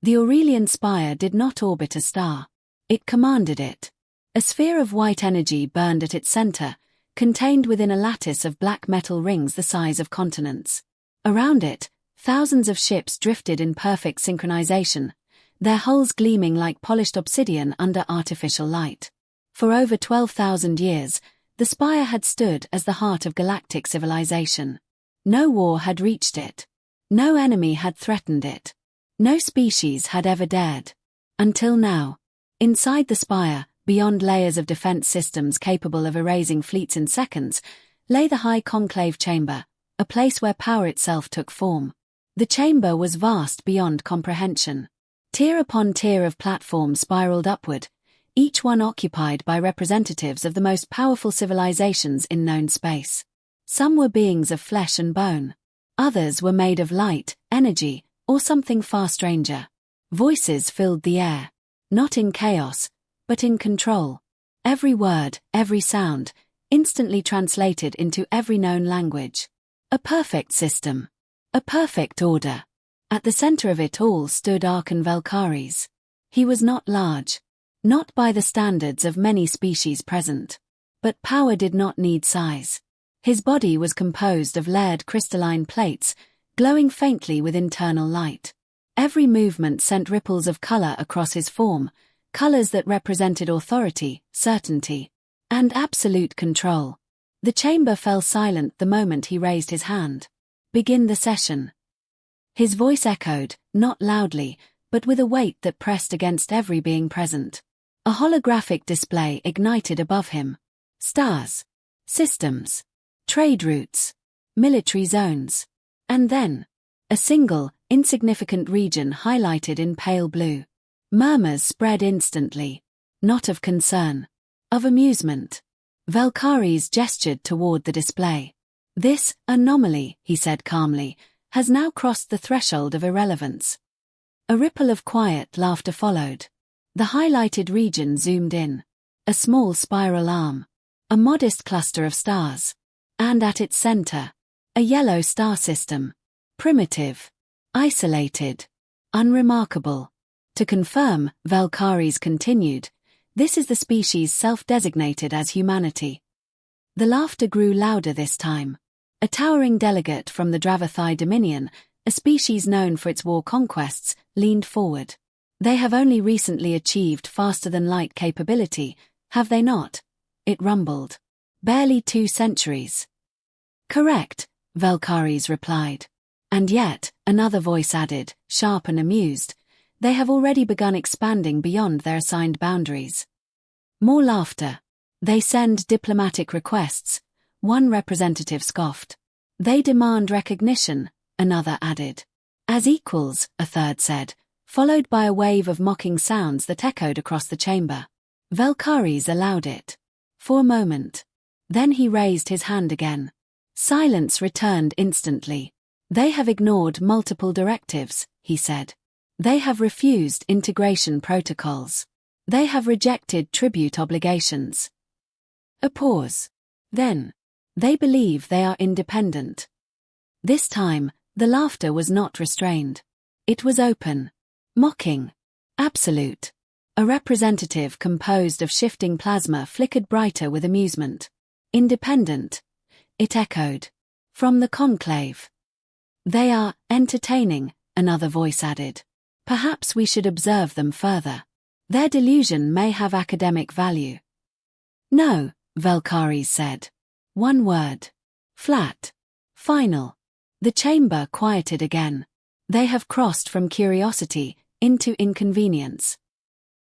The Aurelian spire did not orbit a star. It commanded it. A sphere of white energy burned at its center, contained within a lattice of black metal rings the size of continents. Around it, thousands of ships drifted in perfect synchronization, their hulls gleaming like polished obsidian under artificial light. For over 12,000 years, the spire had stood as the heart of galactic civilization. No war had reached it. No enemy had threatened it. No species had ever dared. Until now. Inside the spire, beyond layers of defense systems capable of erasing fleets in seconds, lay the high conclave chamber, a place where power itself took form. The chamber was vast beyond comprehension. Tier upon tier of platforms spiraled upward, each one occupied by representatives of the most powerful civilizations in known space. Some were beings of flesh and bone. Others were made of light, energy, or something far stranger. Voices filled the air. Not in chaos, but in control. Every word, every sound, instantly translated into every known language. A perfect system. A perfect order. At the center of it all stood Archon Valkyries. He was not large. Not by the standards of many species present. But power did not need size. His body was composed of layered crystalline plates, glowing faintly with internal light. Every movement sent ripples of color across his form, colors that represented authority, certainty, and absolute control. The chamber fell silent the moment he raised his hand. Begin the session. His voice echoed, not loudly, but with a weight that pressed against every being present. A holographic display ignited above him. Stars. Systems. Trade routes. Military zones. And then, a single, insignificant region highlighted in pale blue. Murmurs spread instantly. Not of concern. Of amusement. Valkyries gestured toward the display. This anomaly, he said calmly, has now crossed the threshold of irrelevance. A ripple of quiet laughter followed. The highlighted region zoomed in. A small spiral arm. A modest cluster of stars. And at its center, a yellow star system. Primitive. Isolated. Unremarkable. To confirm, Valkyries continued, this is the species self-designated as humanity. The laughter grew louder this time. A towering delegate from the Dravathai Dominion, a species known for its war conquests, leaned forward. They have only recently achieved faster-than-light capability, have they not? It rumbled. Barely 2 centuries. Correct, Valkyries replied. And yet, another voice added, sharp and amused, they have already begun expanding beyond their assigned boundaries. More laughter. They send diplomatic requests, one representative scoffed. They demand recognition, another added. As equals, a third said, followed by a wave of mocking sounds that echoed across the chamber. Valkyries allowed it. For a moment. Then he raised his hand again. Silence returned instantly. They have ignored multiple directives, he said. They have refused integration protocols. They have rejected tribute obligations. A pause. Then. They believe they are independent. This time, the laughter was not restrained. It was open. Mocking. Absolute. A representative composed of shifting plasma flickered brighter with amusement. Independent. It echoed. From the conclave. They are entertaining, another voice added. Perhaps we should observe them further. Their delusion may have academic value. No, Valkyries said. One word. Flat. Final. The chamber quieted again. They have crossed from curiosity into inconvenience.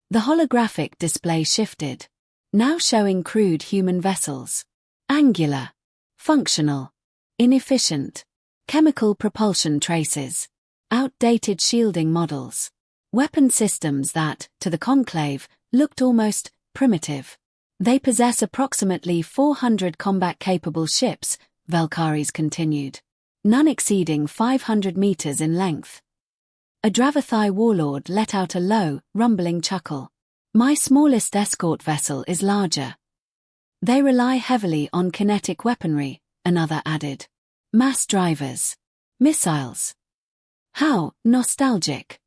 The holographic display shifted, now showing crude human vessels. Angular. Functional. Inefficient. Chemical propulsion traces. Outdated shielding models. Weapon systems that, to the conclave, looked almost primitive. They possess approximately 400 combat-capable ships, Valkyries continued. None exceeding 500 meters in length. A Dravathai warlord let out a low, rumbling chuckle. My smallest escort vessel is larger. They rely heavily on kinetic weaponry, another added. Mass drivers. Missiles. How nostalgic.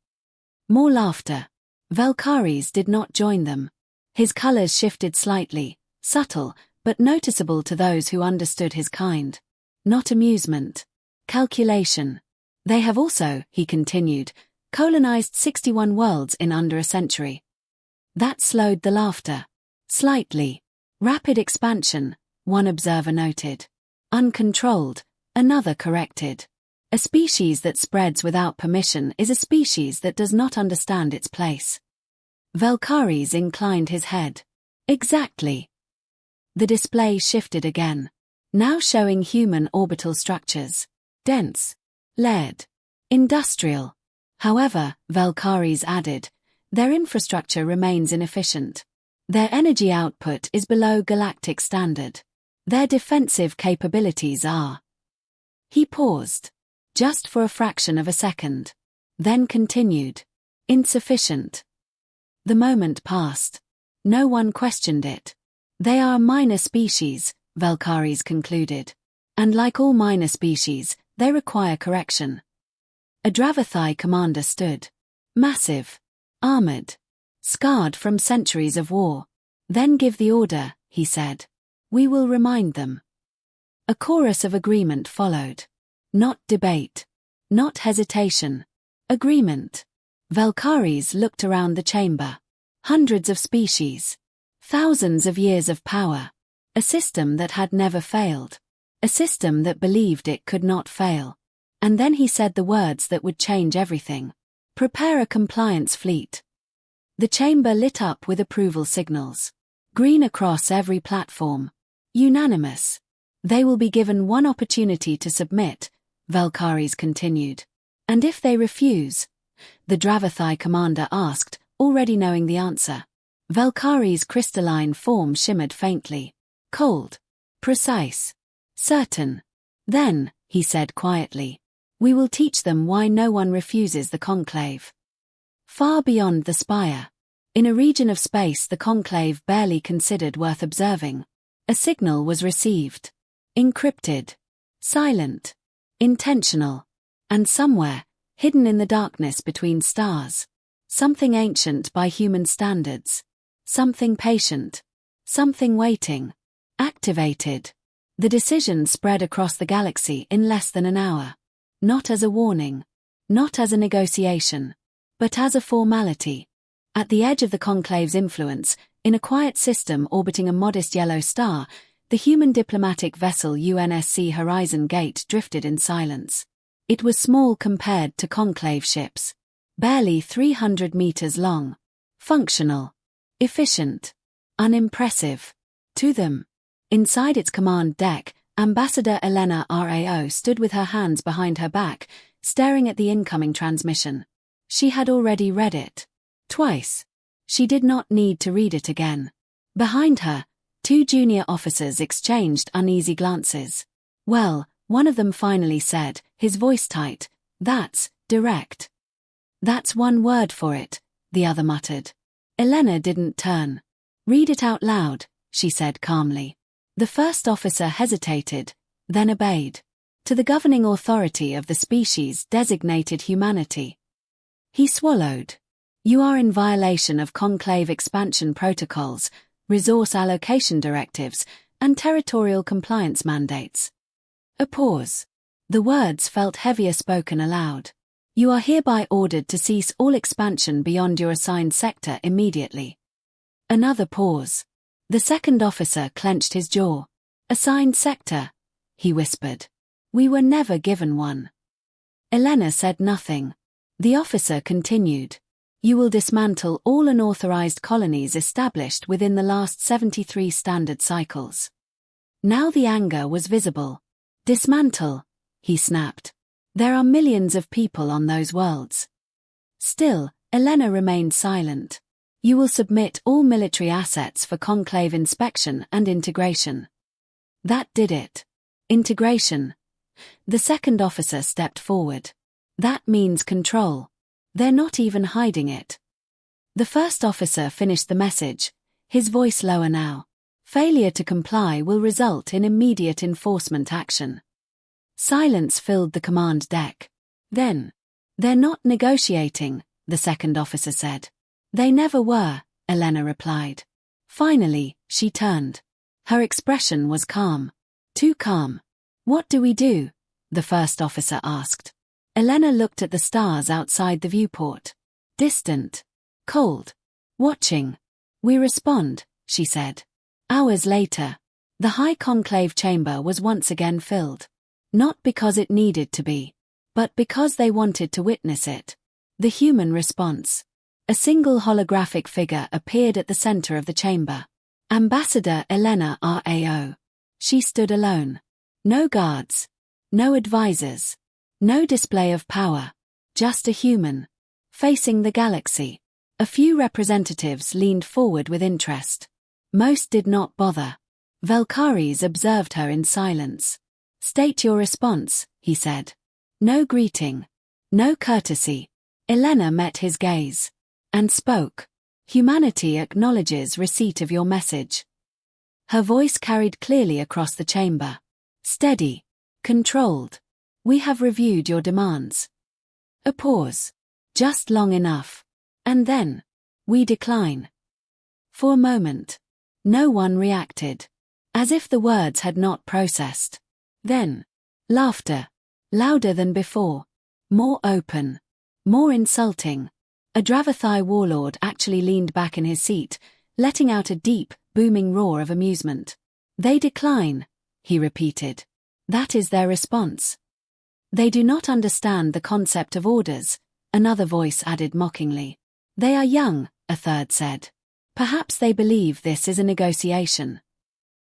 More laughter. Valkyries did not join them. His colors shifted slightly, subtle, but noticeable to those who understood his kind. Not amusement. Calculation. They have also, he continued, colonized 61 worlds in under a century. That slowed the laughter. Slightly. Rapid expansion, one observer noted. Uncontrolled, another corrected. A species that spreads without permission is a species that does not understand its place. Valkyries inclined his head. Exactly. The display shifted again. Now showing human orbital structures. Dense. Layered. Industrial. However, Valkyries added, their infrastructure remains inefficient. Their energy output is below galactic standard. Their defensive capabilities are. He paused. Just for a fraction of a second. Then continued. Insufficient. The moment passed. No one questioned it. They are a minor species, Valkyries concluded. And like all minor species, they require correction. A Dravathai commander stood. Massive. Armored. Scarred from centuries of war. Then give the order, he said. We will remind them. A chorus of agreement followed. Not debate. Not hesitation. Agreement. Valkyries looked around the chamber. Hundreds of species. Thousands of years of power. A system that had never failed. A system that believed it could not fail. And then he said the words that would change everything. Prepare a compliance fleet. The chamber lit up with approval signals. Green across every platform. Unanimous. They will be given one opportunity to submit, Valkyries continued. And if they refuse? The Dravathai commander asked, already knowing the answer. Valkyries' crystalline form shimmered faintly. Cold. Precise. Certain. Then, he said quietly, we will teach them why no one refuses the conclave. Far beyond the spire. In a region of space the conclave barely considered worth observing. A signal was received. Encrypted. Silent. Intentional. And somewhere, hidden in the darkness between stars. Something ancient by human standards. Something patient. Something waiting. Activated. The decision spread across the galaxy in less than an hour. Not as a warning. Not as a negotiation. But as a formality. At the edge of the conclave's influence, in a quiet system orbiting a modest yellow star, the human diplomatic vessel UNSC Horizon Gate drifted in silence. It was small compared to conclave ships. Barely 300 meters long. Functional. Efficient. Unimpressive. To them. Inside its command deck, Ambassador Elena Rao stood with her hands behind her back, staring at the incoming transmission. She had already read it. Twice. She did not need to read it again. Behind her, two junior officers exchanged uneasy glances. Well, one of them finally said, his voice tight, that's direct. That's one word for it, the other muttered. Elena didn't turn. Read it out loud, she said calmly. The first officer hesitated, then obeyed. To the governing authority of the species designated humanity. He swallowed. You are in violation of conclave expansion protocols, resource allocation directives, and territorial compliance mandates. A pause. The words felt heavier spoken aloud. You are hereby ordered to cease all expansion beyond your assigned sector immediately. Another pause. The second officer clenched his jaw. Assigned sector, he whispered. We were never given one. Elena said nothing. The officer continued. You will dismantle all unauthorized colonies established within the last 73 standard cycles. Now the anger was visible. Dismantle, he snapped. There are millions of people on those worlds. Still, Elena remained silent. You will submit all military assets for conclave inspection and integration. That did it. Integration. The second officer stepped forward. That means control. They're not even hiding it. The first officer finished the message, his voice lower now. Failure to comply will result in immediate enforcement action. Silence filled the command deck. Then, they're not negotiating, the second officer said. They never were, Elena replied. Finally, she turned. Her expression was calm. Too calm. What do we do? The first officer asked. Elena looked at the stars outside the viewport. Distant. Cold. Watching. We respond, she said. Hours later, the high conclave chamber was once again filled. Not because it needed to be, but because they wanted to witness it. The human response. A single holographic figure appeared at the center of the chamber. Ambassador Elena Rao. She stood alone. No guards. No advisors. No display of power. Just a human. Facing the galaxy. A few representatives leaned forward with interest. Most did not bother. Valkyries observed her in silence. State your response, he said. No greeting. No courtesy. Elena met his gaze. And spoke. Humanity acknowledges receipt of your message. Her voice carried clearly across the chamber. Steady. Controlled. We have reviewed your demands. A pause. Just long enough. And then. We decline. For a moment. No one reacted. As if the words had not processed. Then. Laughter. Louder than before. More open. More insulting. A Dravathai warlord actually leaned back in his seat, letting out a deep, booming roar of amusement. They decline, he repeated. That is their response. They do not understand the concept of orders, another voice added mockingly. They are young, a third said. Perhaps they believe this is a negotiation.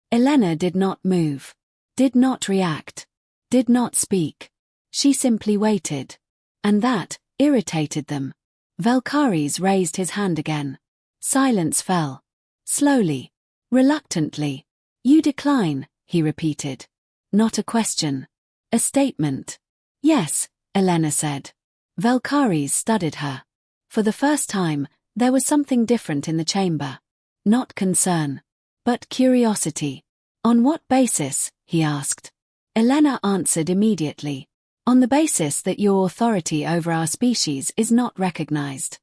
Elena did not move. Did not react. Did not speak. She simply waited. And that irritated them. Valkyries raised his hand again. Silence fell. Slowly. Reluctantly. You decline, he repeated. Not a question. A statement. Yes, Elena said. Valkyries studied her. For the first time, there was something different in the chamber. Not concern. But curiosity. On what basis, he asked. Elena answered immediately. On the basis that your authority over our species is not recognized.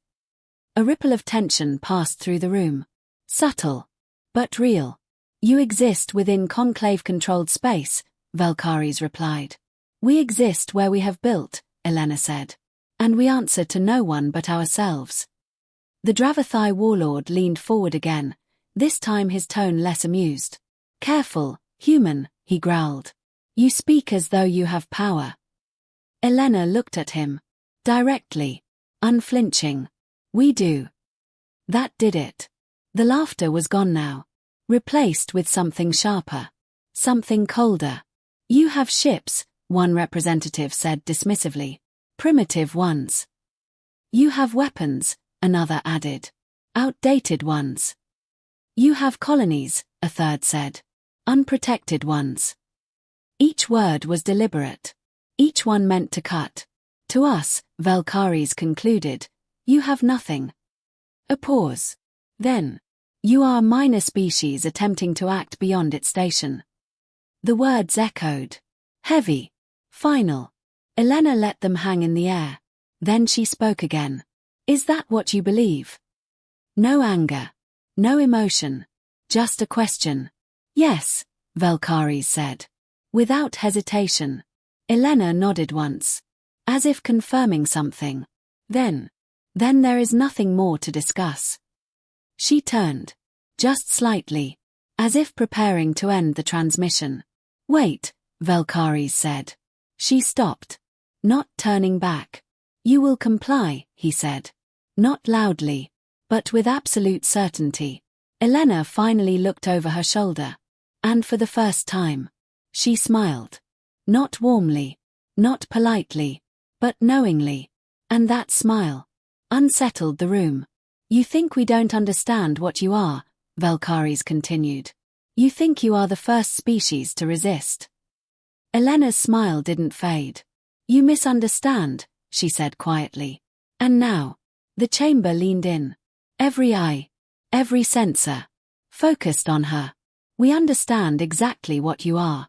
A ripple of tension passed through the room. Subtle. But real. You exist within conclave-controlled space, Valkyries replied. We exist where we have built, Elena said. And we answer to no one but ourselves. The Dravathai warlord leaned forward again, this time his tone less amused. Careful, human, he growled. You speak as though you have power. Elena looked at him. Directly. Unflinching. We do. That did it. The laughter was gone now. Replaced with something sharper. Something colder. You have ships, one representative said dismissively. Primitive ones. You have weapons, another added. Outdated ones. You have colonies, a third said. Unprotected ones. Each word was deliberate. Each one meant to cut. To us, Valkyries concluded, you have nothing. A pause. Then. You are a minor species attempting to act beyond its station. The words echoed. Heavy. Final. Elena let them hang in the air. Then she spoke again. Is that what you believe? No anger. No emotion. Just a question. Yes, Valkyries said. Without hesitation. Elena nodded once. As if confirming something. Then there is nothing more to discuss. She turned. Just slightly. As if preparing to end the transmission. Wait, Valkyries said. She stopped. Not turning back. You will comply, he said. Not loudly. But with absolute certainty. Elena finally looked over her shoulder. And for the first time. She smiled. Not warmly. Not politely. But knowingly. And that smile. Unsettled the room. You think we don't understand what you are, Valkyries continued. You think you are the first species to resist. Elena's smile didn't fade. You misunderstand, she said quietly. And now. The chamber leaned in. Every eye. Every sensor. Focused on her. We understand exactly what you are.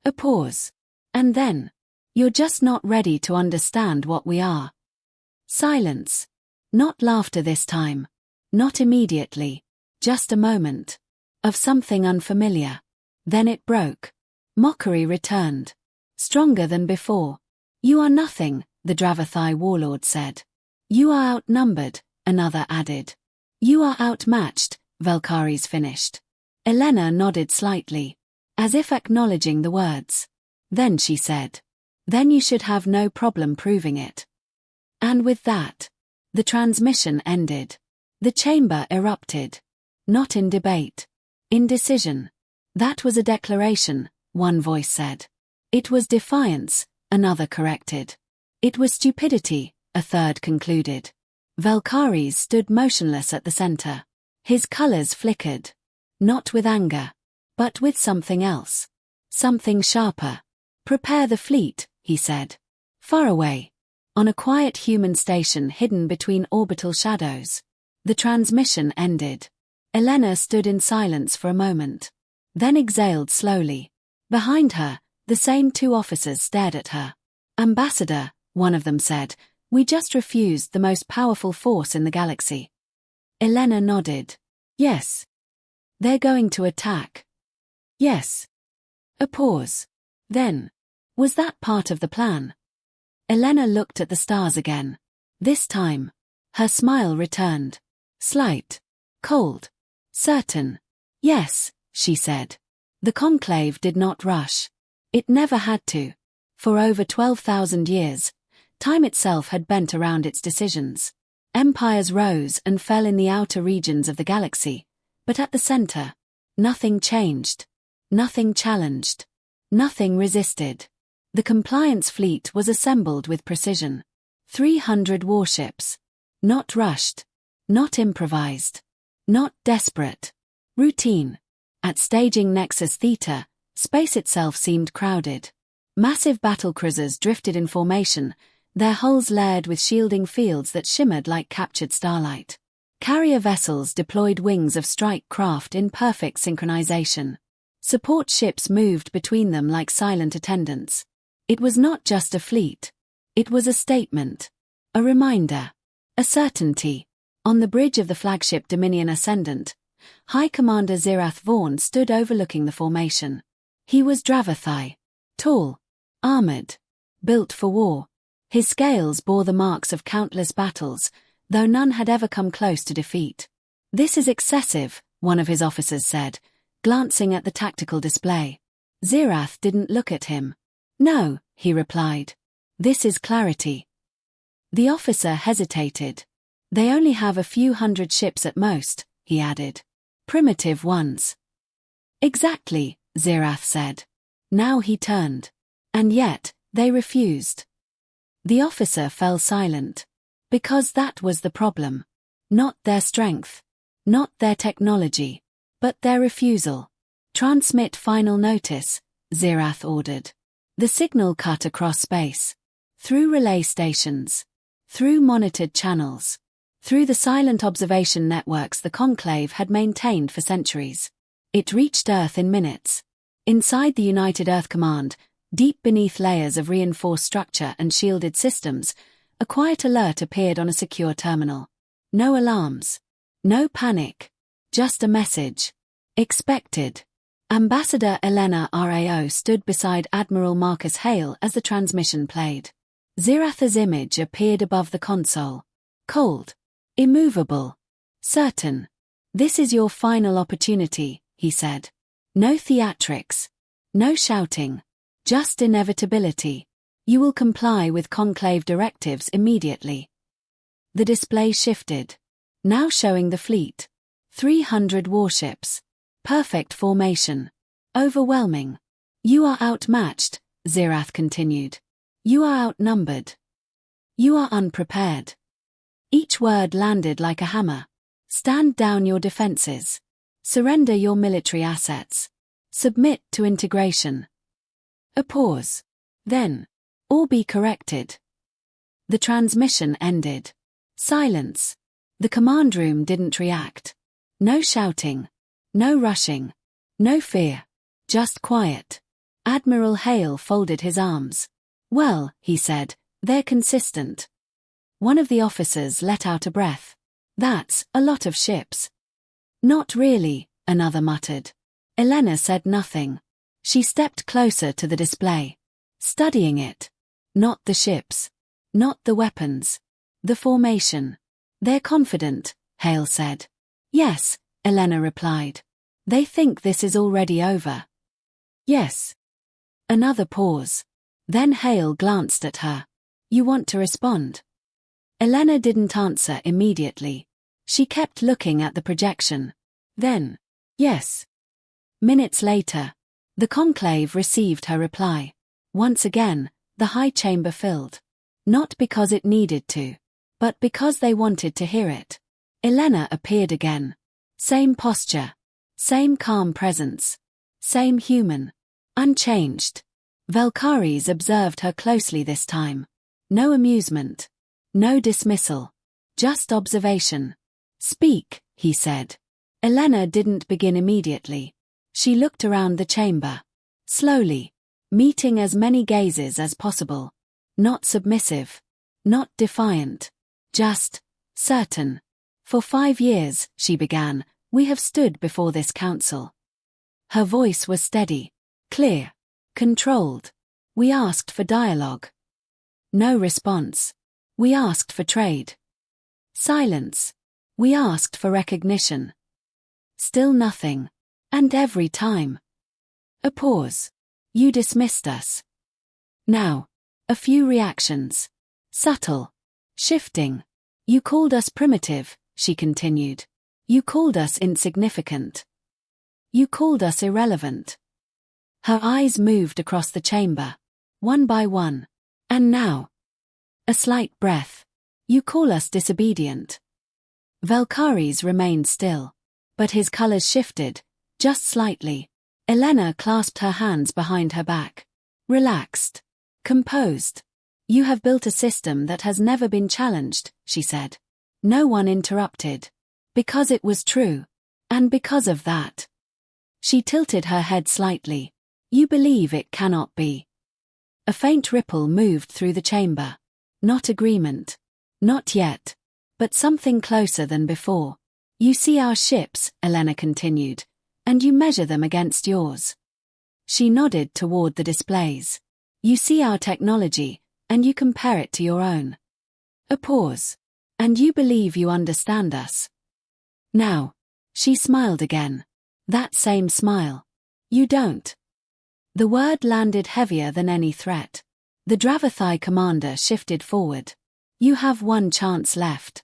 A pause. And then. You're just not ready to understand what we are. Silence. Not laughter this time. Not immediately. Just a moment. Of something unfamiliar. Then it broke. Mockery returned. Stronger than before. You are nothing, the Dravathai warlord said. You are outnumbered, another added. You are outmatched, Valkyries finished. Elena nodded slightly, as if acknowledging the words. Then she said. Then you should have no problem proving it. And with that, the transmission ended. The chamber erupted. Not in debate. In decision. That was a declaration, one voice said. It was defiance, another corrected. It was stupidity, a third concluded. Valkyries stood motionless at the center. His colors flickered. Not with anger. But with something else. Something sharper. Prepare the fleet, he said. Far away. On a quiet human station hidden between orbital shadows. The transmission ended. Elena stood in silence for a moment. Then exhaled slowly. Behind her, the same two officers stared at her. Ambassador, one of them said, we just refused the most powerful force in the galaxy. Elena nodded. Yes. They're going to attack. Yes. A pause. Then. Was that part of the plan? Elena looked at the stars again. This time. Her smile returned. Slight. Cold. Certain. Yes, she said. The conclave did not rush. It never had to. For over 12,000 years, time itself had bent around its decisions. Empires rose and fell in the outer regions of the galaxy, but at the center, nothing changed. Nothing challenged. Nothing resisted. The compliance fleet was assembled with precision. 300 warships. Not rushed. Not improvised. Not desperate. Routine. At staging Nexus Theta, space itself seemed crowded. Massive battlecruisers drifted in formation, their hulls layered with shielding fields that shimmered like captured starlight. Carrier vessels deployed wings of strike craft in perfect synchronization. Support ships moved between them like silent attendants. It was not just a fleet. It was a statement. A reminder. A certainty. On the bridge of the flagship Dominion Ascendant, High Commander Zirath Vaughn stood overlooking the formation. He was Dravathai. Tall. Armored. Built for war. His scales bore the marks of countless battles, though none had ever come close to defeat. This is excessive, one of his officers said, glancing at the tactical display. Zirath didn't look at him. No, he replied. This is clarity. The officer hesitated. They only have a few hundred ships at most, he added. Primitive ones. Exactly, Zirath said. Now he turned. And yet, they refused. The officer fell silent. Because that was the problem. Not their strength. Not their technology. But their refusal. Transmit final notice, Zirath ordered. The signal cut across space. Through relay stations. Through monitored channels. Through the silent observation networks the Conclave had maintained for centuries. It reached Earth in minutes. Inside the United Earth Command, deep beneath layers of reinforced structure and shielded systems, a quiet alert appeared on a secure terminal. No alarms. No panic. Just a message. Expected. Ambassador Elena Rao stood beside Admiral Marcus Hale as the transmission played. Zirath's image appeared above the console. Cold. Immovable. Certain. This is your final opportunity, he said. No theatrics. No shouting. Just inevitability. You will comply with conclave directives immediately. The display shifted. Now showing the fleet. 300 warships. Perfect formation. Overwhelming. You are outmatched, Zirath continued. You are outnumbered. You are unprepared. Each word landed like a hammer. Stand down your defenses. Surrender your military assets. Submit to integration. A pause. Then. Or be corrected. The transmission ended. Silence. The command room didn't react. No shouting. No rushing. No fear. Just quiet. Admiral Hale folded his arms. Well, he said, they're consistent. One of the officers let out a breath. That's a lot of ships. Not really, another muttered. Elena said nothing. She stepped closer to the display, studying it. Not the ships. Not the weapons. The formation. They're confident, Hale said. Yes, Elena replied. They think this is already over. Yes. Another pause. Then Hale glanced at her. You want to respond? Elena didn't answer immediately. She kept looking at the projection. Then, yes. Minutes later, the conclave received her reply. Once again, the high chamber filled. Not because it needed to, but because they wanted to hear it. Elena appeared again. Same posture. Same calm presence. Same human. Unchanged. Valkyries observed her closely this time. No amusement. No dismissal. Just observation. Speak, he said. Elena didn't begin immediately. She looked around the chamber. Slowly. Meeting as many gazes as possible. Not submissive. Not defiant. Just certain. For 5 years, she began, we have stood before this council. Her voice was steady. Clear. Controlled. We asked for dialogue. No response. We asked for trade. Silence. We asked for recognition. Still nothing. And every time. A pause. You dismissed us. Now. A few reactions. Subtle. Shifting. You called us primitive, she continued. You called us insignificant. You called us irrelevant. Her eyes moved across the chamber. One by one. And now. A slight breath. You call us disobedient. Valkyries remained still. But his colors shifted, just slightly. Elena clasped her hands behind her back. Relaxed. Composed. You have built a system that has never been challenged, she said. No one interrupted. Because it was true. And because of that. She tilted her head slightly. You believe it cannot be. A faint ripple moved through the chamber. Not agreement. Not yet. But something closer than before. You see our ships, Elena continued, and you measure them against yours. She nodded toward the displays. You see our technology, and you compare it to your own. A pause. And you believe you understand us. Now. She smiled again. That same smile. You don't. The word landed heavier than any threat. The Dravathai commander shifted forward. You have one chance left.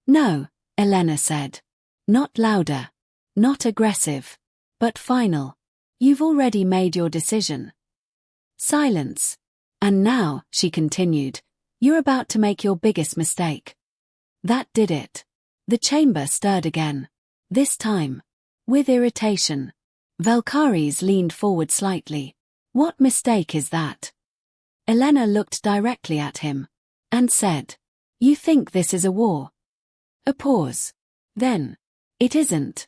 No, Elena said. Not louder. Not aggressive. But final. You've already made your decision. Silence. And now, she continued, you're about to make your biggest mistake. That did it. The chamber stirred again. This time. With irritation. Valkyries leaned forward slightly. What mistake is that? Elena looked directly at him. And said. You think this is a war? A pause. Then. It isn't.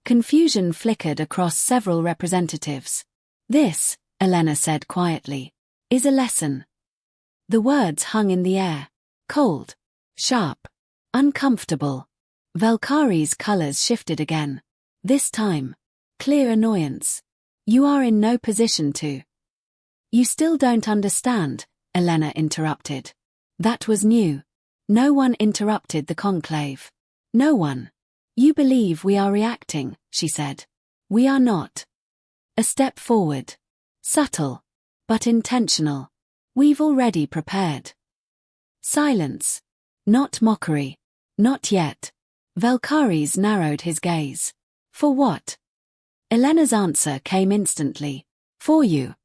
Confusion flickered across several representatives. This, Elena said quietly, is a lesson. The words hung in the air. Cold. Sharp. Uncomfortable. Valkyries' colors shifted again. This time. Clear annoyance. You are in no position to. You still don't understand, Elena interrupted. That was new. No one interrupted the conclave. No one. You believe we are reacting, she said. We are not. A step forward. Subtle. But intentional. We've already prepared. Silence. Not mockery. Not yet. Valkyries narrowed his gaze. For what? Elena's answer came instantly. For you.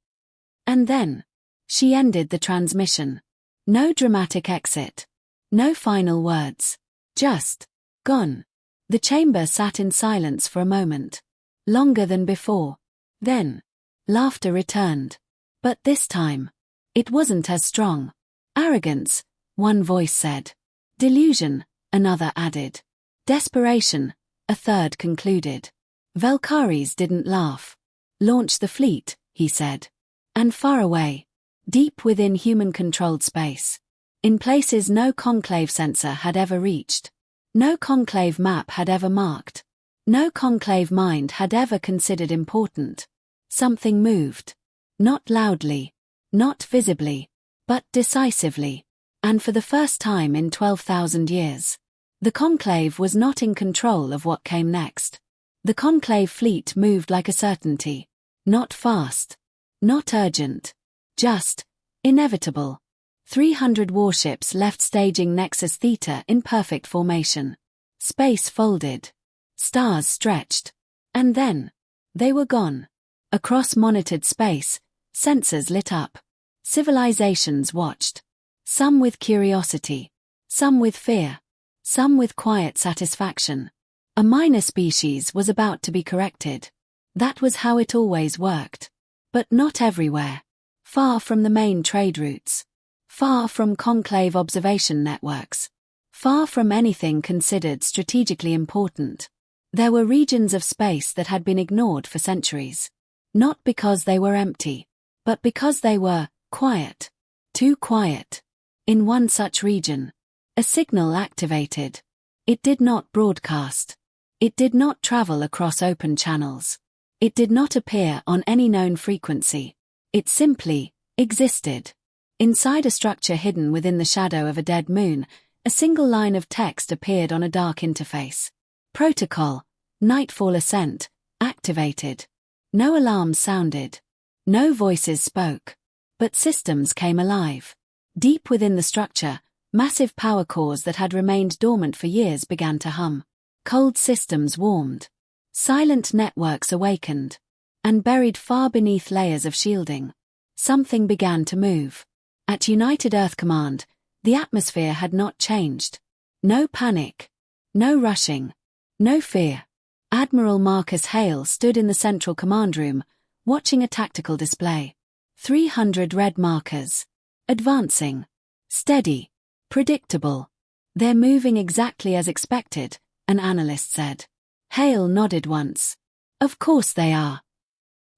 And then. She ended the transmission. No dramatic exit. No final words. Just. Gone. The chamber sat in silence for a moment. Longer than before. Then. Laughter returned. But this time. It wasn't as strong. Arrogance, one voice said. Delusion, another added. Desperation, a third concluded. Valkyries didn't laugh. Launch the fleet, he said. And far away. Deep within human-controlled space. In places no conclave sensor had ever reached. No conclave map had ever marked. No conclave mind had ever considered important. Something moved. Not loudly. Not visibly. But decisively. And for the first time in 12,000 years. The conclave was not in control of what came next. The conclave fleet moved like a certainty. Not fast. Not urgent. Just inevitable. 300 warships left staging Nexus Theta in perfect formation. Space folded. Stars stretched. And then, they were gone. Across monitored space, sensors lit up. Civilizations watched. Some with curiosity. Some with fear. Some with quiet satisfaction. A minor species was about to be corrected. That was how it always worked. But not everywhere. Far from the main trade routes. Far from conclave observation networks. Far from anything considered strategically important. There were regions of space that had been ignored for centuries. Not because they were empty, but because they were quiet. Too quiet. In one such region, a signal activated. It did not broadcast. It did not travel across open channels. It did not appear on any known frequency. It simply existed. Inside a structure hidden within the shadow of a dead moon, a single line of text appeared on a dark interface. Protocol, Nightfall Ascent, activated. No alarms sounded. No voices spoke. But systems came alive. Deep within the structure, massive power cores that had remained dormant for years began to hum. Cold systems warmed. Silent networks awakened. And buried far beneath layers of shielding, something began to move. At United Earth Command, the atmosphere had not changed. No panic. No rushing. No fear. Admiral Marcus Hale stood in the central command room, watching a tactical display. 300 red markers. Advancing. Steady. Predictable. They're moving exactly as expected, an analyst said. Hale nodded once. Of course they are.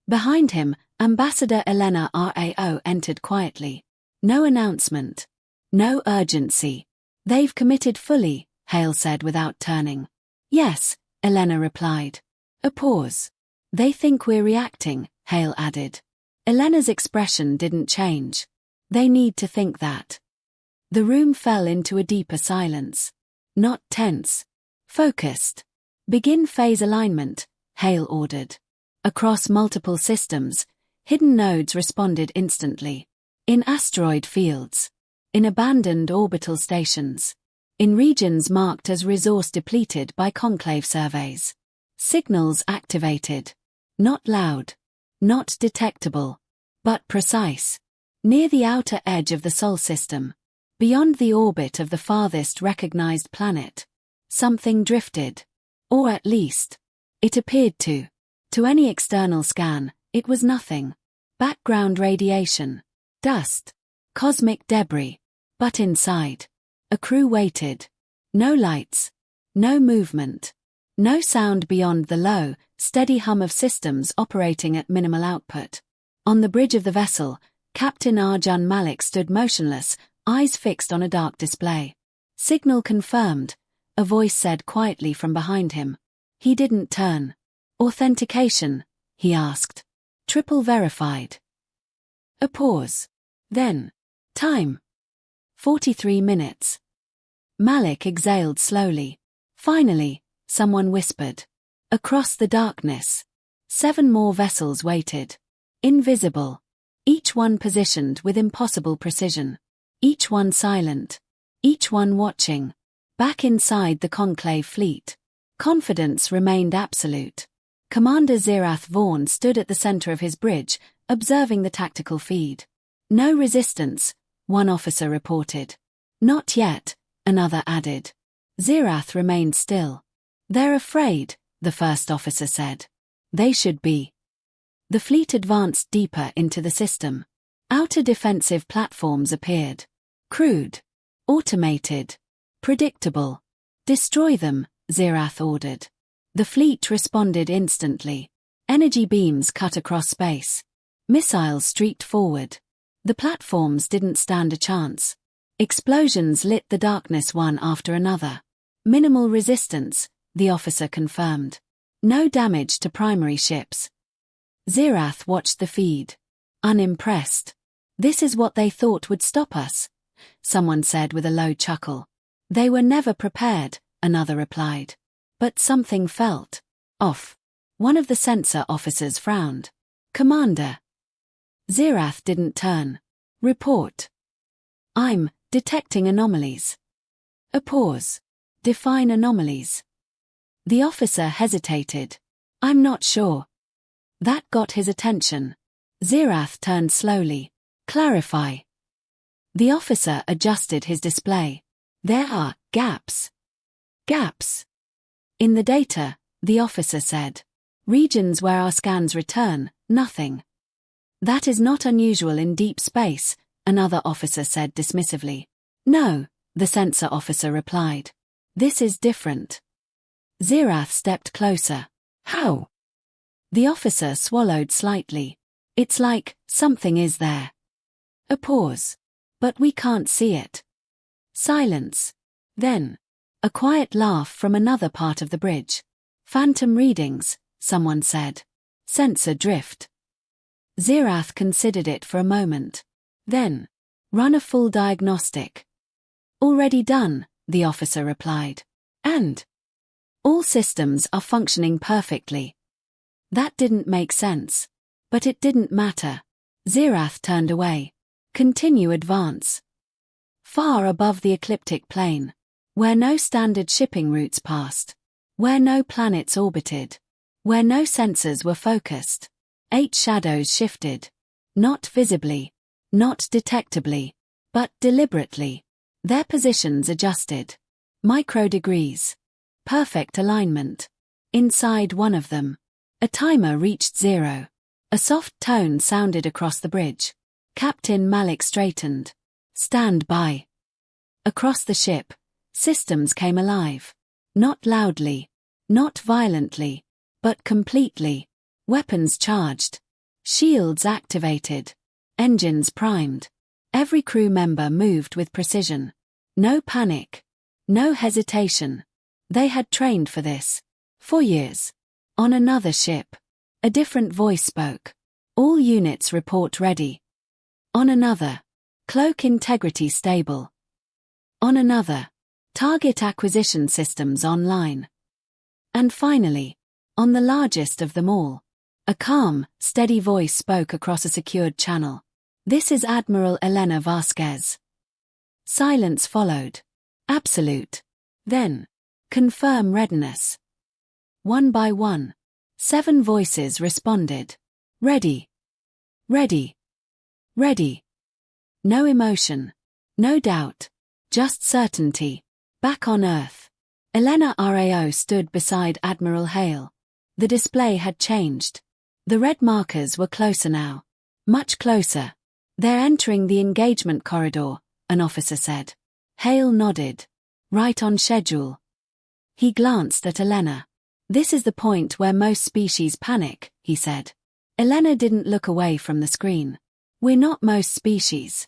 Behind him, Ambassador Elena Rao entered quietly. No announcement. No urgency. They've committed fully, Hale said without turning. Yes, Elena replied. A pause. They think we're reacting, Hale added. Elena's expression didn't change. They need to think that. The room fell into a deeper silence. Not tense. Focused. Begin phase alignment, Hale ordered. Across multiple systems, hidden nodes responded instantly. In asteroid fields. In abandoned orbital stations. In regions marked as resource depleted by conclave surveys. Signals activated. Not loud. Not detectable. But precise. Near the outer edge of the Sol system. Beyond the orbit of the farthest recognized planet. Something drifted. Or at least, it appeared to. To any external scan, it was nothing. Background radiation. Dust. Cosmic debris. But inside. A crew waited. No lights. No movement. No sound beyond the low, steady hum of systems operating at minimal output. On the bridge of the vessel, Captain Arjun Malik stood motionless, eyes fixed on a dark display. Signal confirmed, a voice said quietly from behind him. He didn't turn. Authentication, he asked. Triple verified. A pause. Then. Time. 43 minutes. Malik exhaled slowly. Finally, someone whispered. Across the darkness. 7 more vessels waited. Invisible. Each one positioned with impossible precision. Each one silent. Each one watching. Back inside the conclave fleet. Confidence remained absolute. Commander Zirath Vaughn stood at the center of his bridge, observing the tactical feed. No resistance, one officer reported. Not yet, another added. Zirath remained still. They're afraid, the first officer said. They should be. The fleet advanced deeper into the system. Outer defensive platforms appeared. Crude. Automated. Predictable. Destroy them, Zirath ordered. The fleet responded instantly. Energy beams cut across space. Missiles streaked forward. The platforms didn't stand a chance. Explosions lit the darkness one after another. Minimal resistance, the officer confirmed. No damage to primary ships. Zirath watched the feed. Unimpressed. This is what they thought would stop us, someone said with a low chuckle. They were never prepared, another replied. But something felt off. One of the sensor officers frowned. Commander. Zirath didn't turn. Report. I'm detecting anomalies. A pause. Define anomalies. The officer hesitated. I'm not sure. That got his attention. Zirath turned slowly. Clarify. The officer adjusted his display. There are gaps. Gaps. In the data, the officer said. Regions where our scans return, nothing. That is not unusual in deep space, another officer said dismissively. No, the sensor officer replied. This is different. Zirath stepped closer. How? The officer swallowed slightly. It's like, something is there. A pause. But we can't see it. Silence. Then, a quiet laugh from another part of the bridge. Phantom readings, someone said. Sensor drift. Zirath considered it for a moment. Then, run a full diagnostic. Already done, the officer replied. And? All systems are functioning perfectly. That didn't make sense. But it didn't matter. Zirath turned away. Continue advance. Far above the ecliptic plane. Where no standard shipping routes passed. Where no planets orbited. Where no sensors were focused. 8 shadows shifted. Not visibly. Not detectably. But deliberately. Their positions adjusted. Microdegrees. Perfect alignment. Inside one of them. A timer reached 0. A soft tone sounded across the bridge. Captain Malik straightened. Stand by. Across the ship, systems came alive. Not loudly. Not violently. But completely. Weapons charged. Shields activated. Engines primed. Every crew member moved with precision. No panic. No hesitation. They had trained for this. For years. On another ship. A different voice spoke. All units report ready. On another. Cloak integrity stable. On another. Target acquisition systems online. And finally, on the largest of them all, a calm, steady voice spoke across a secured channel. This is Admiral Elena Vasquez. Silence followed. Absolute. Then, confirm readiness. One by one, 7 voices responded. Ready. Ready. Ready. No emotion. No doubt. Just certainty. Back on Earth. Elena RAO stood beside Admiral Hale. The display had changed. The red markers were closer now. Much closer. They're entering the engagement corridor, an officer said. Hale nodded. Right on schedule. He glanced at Elena. This is the point where most species panic, he said. Elena didn't look away from the screen. We're not most species.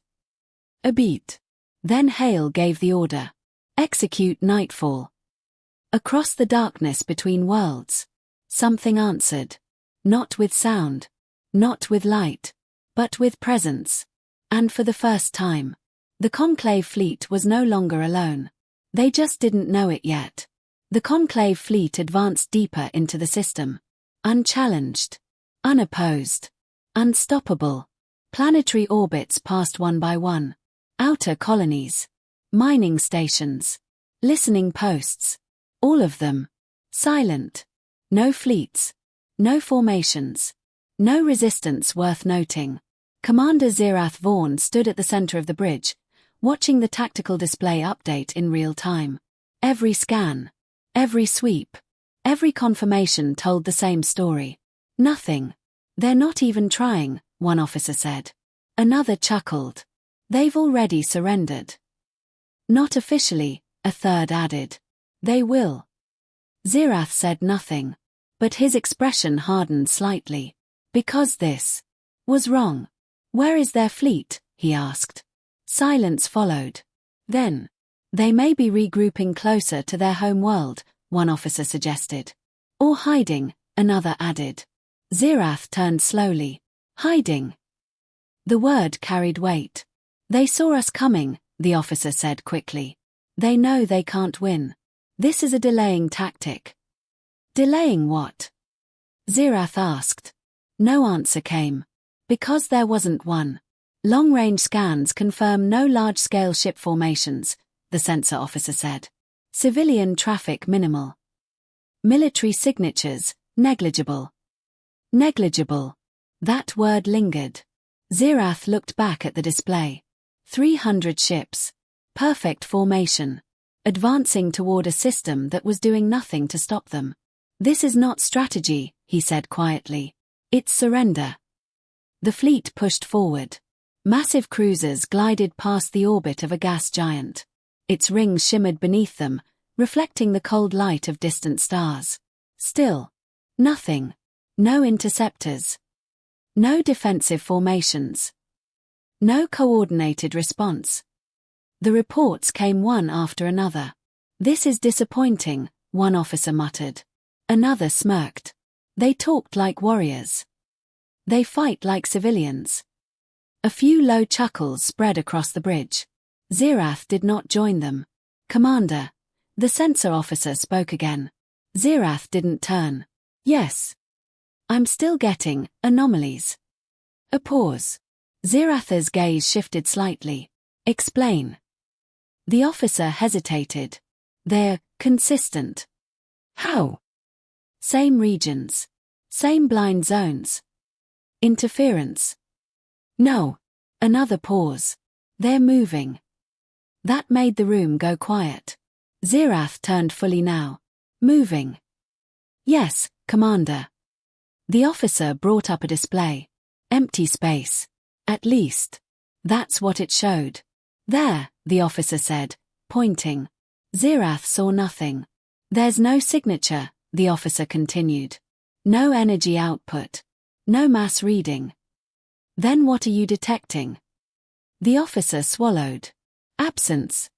A beat. Then Hale gave the order. Execute nightfall. Across the darkness between worlds. Something answered. Not with sound. Not with light. But with presence. And for the first time, the Conclave fleet was no longer alone. They just didn't know it yet. The Conclave fleet advanced deeper into the system. Unchallenged. Unopposed. Unstoppable. Planetary orbits passed one by one. Outer colonies. Mining stations. Listening posts. All of them. Silent. No fleets. No formations. No resistance worth noting. Commander Zirath Vaughn stood at the center of the bridge, watching the tactical display update in real time. Every scan. Every sweep. Every confirmation told the same story. Nothing. They're not even trying, one officer said. Another chuckled. They've already surrendered. Not officially, a third added. They will. Zirath said nothing. But his expression hardened slightly. Because this was wrong. Where is their fleet? He asked. Silence followed. Then, they may be regrouping closer to their home world, one officer suggested. Or hiding, another added. Zirath turned slowly. Hiding. The word carried weight. They saw us coming, the officer said quickly. They know they can't win. This is a delaying tactic. Delaying what? Zirath asked. No answer came. Because there wasn't one. Long-range scans confirm no large-scale ship formations, the sensor officer said. Civilian traffic minimal. Military signatures, negligible. Negligible. That word lingered. Zirath looked back at the display. 300 ships. Perfect formation. Advancing toward a system that was doing nothing to stop them. This is not strategy, he said quietly. It's surrender. The fleet pushed forward. Massive cruisers glided past the orbit of a gas giant. Its rings shimmered beneath them, reflecting the cold light of distant stars. Still. Nothing. No interceptors. No defensive formations. No coordinated response. The reports came one after another. This is disappointing, one officer muttered. Another smirked. They talked like warriors. They fight like civilians. A few low chuckles spread across the bridge. Zirath did not join them. Commander. The sensor officer spoke again. Zirath didn't turn. Yes. I'm still getting anomalies. A pause. Zirath's gaze shifted slightly. Explain. The officer hesitated. They're consistent. How? Same regions. Same blind zones. Interference. No. Another pause. They're moving. That made the room go quiet. Zirath turned fully now. Moving. Yes, Commander. The officer brought up a display. Empty space. At least. That's what it showed. There, the officer said, pointing. Zirath saw nothing. There's no signature, the officer continued. No energy output. No mass reading. Then what are you detecting? The officer swallowed. Absence.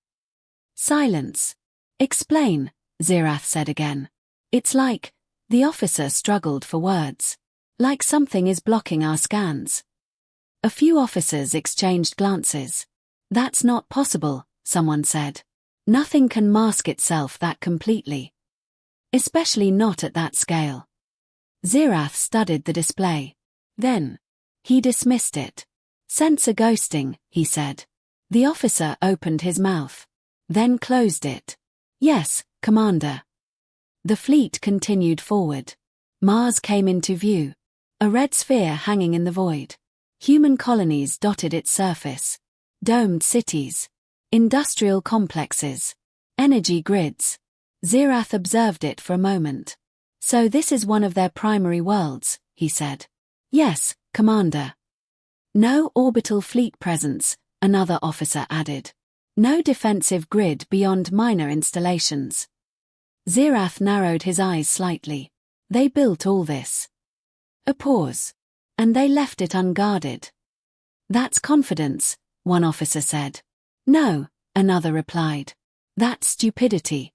Silence. Explain, Zirath said again. It's like, the officer struggled for words. Like something is blocking our scans. A few officers exchanged glances. That's not possible, someone said. Nothing can mask itself that completely. Especially not at that scale. Zirath studied the display. Then, he dismissed it. Sensor ghosting, he said. The officer opened his mouth. Then closed it. Yes, Commander. The fleet continued forward. Mars came into view. A red sphere hanging in the void. Human colonies dotted its surface. Domed cities. Industrial complexes. Energy grids. Zirath observed it for a moment. So this is one of their primary worlds, he said. Yes, Commander. No orbital fleet presence, another officer added. No defensive grid beyond minor installations. Zirath narrowed his eyes slightly. They built all this. A pause. And they left it unguarded. That's confidence, one officer said. No, another replied. That's stupidity.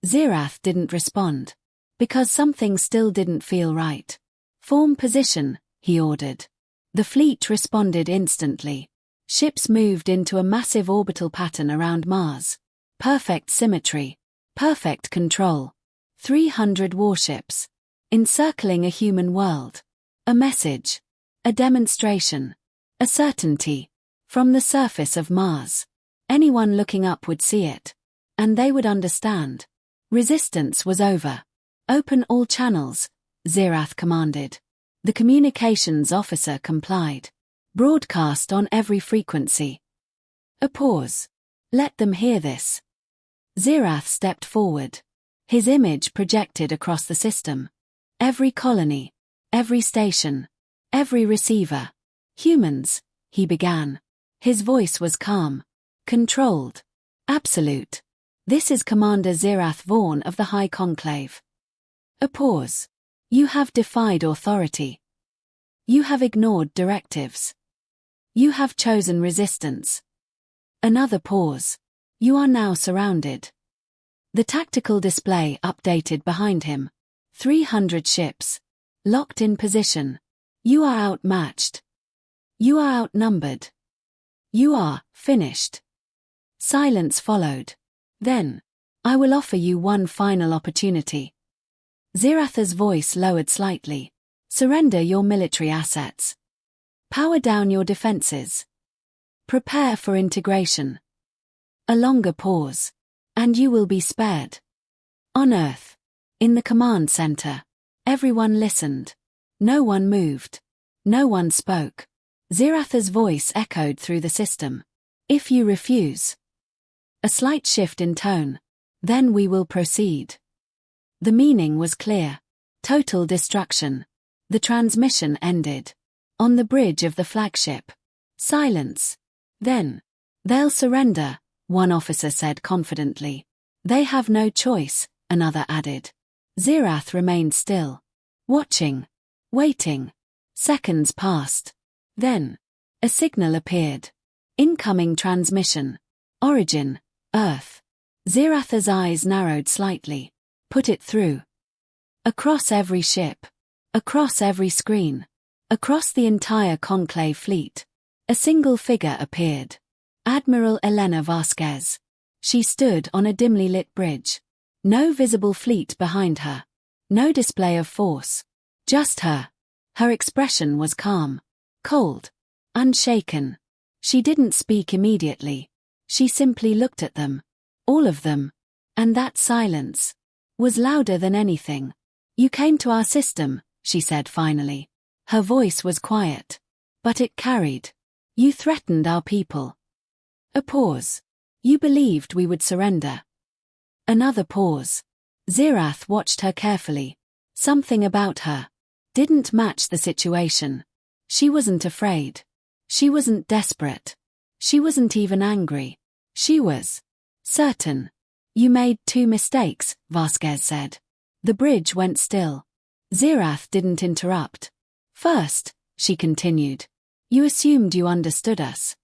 Zirath didn't respond. Because something still didn't feel right. Form position, he ordered. The fleet responded instantly. Ships moved into a massive orbital pattern around Mars. Perfect symmetry. Perfect control. 300 warships. Encircling a human world. A message. A demonstration. A certainty. From the surface of Mars. Anyone looking up would see it. And they would understand. Resistance was over. Open all channels, Zirath commanded. The communications officer complied. Broadcast on every frequency. A pause. Let them hear this. Zirath stepped forward. His image projected across the system. Every colony. Every station. Every receiver. Humans, he began. His voice was calm. Controlled. Absolute. This is Commander Zirath Vaughn of the High Conclave. A pause. You have defied authority. You have ignored directives. You have chosen resistance. Another pause. You are now surrounded. The tactical display updated behind him. 300 ships. Locked in position. You are outmatched. You are outnumbered. You are finished. Silence followed. Then, I will offer you one final opportunity. Ziratha's voice lowered slightly. Surrender your military assets. Power down your defenses. Prepare for integration. A longer pause. And you will be spared. On Earth. In the command center. Everyone listened. No one moved. No one spoke. Ziratha's voice echoed through the system. If you refuse. A slight shift in tone. Then we will proceed. The meaning was clear. Total destruction. The transmission ended. On the bridge of the flagship. Silence. Then. They'll surrender, one officer said confidently. They have no choice, another added. Zirath remained still. Watching. Waiting. Seconds passed. Then. A signal appeared. Incoming transmission. Origin. Earth. Ziratha's eyes narrowed slightly. Put it through. Across every ship. Across every screen. Across the entire Conclave fleet. A single figure appeared. Admiral Elena Vasquez. She stood on a dimly lit bridge. No visible fleet behind her. No display of force. Just her. Her expression was calm. Cold. Unshaken. She didn't speak immediately. She simply looked at them. All of them. And that silence was louder than anything. You came to our system, she said finally. Her voice was quiet. But it carried. You threatened our people. A pause. You believed we would surrender. Another pause. Zirath watched her carefully. Something about her didn't match the situation. She wasn't afraid. She wasn't desperate. She wasn't even angry. She was certain. You made 2 mistakes, Vasquez said. The bridge went still. Zirath didn't interrupt. First, she continued. You assumed you understood us.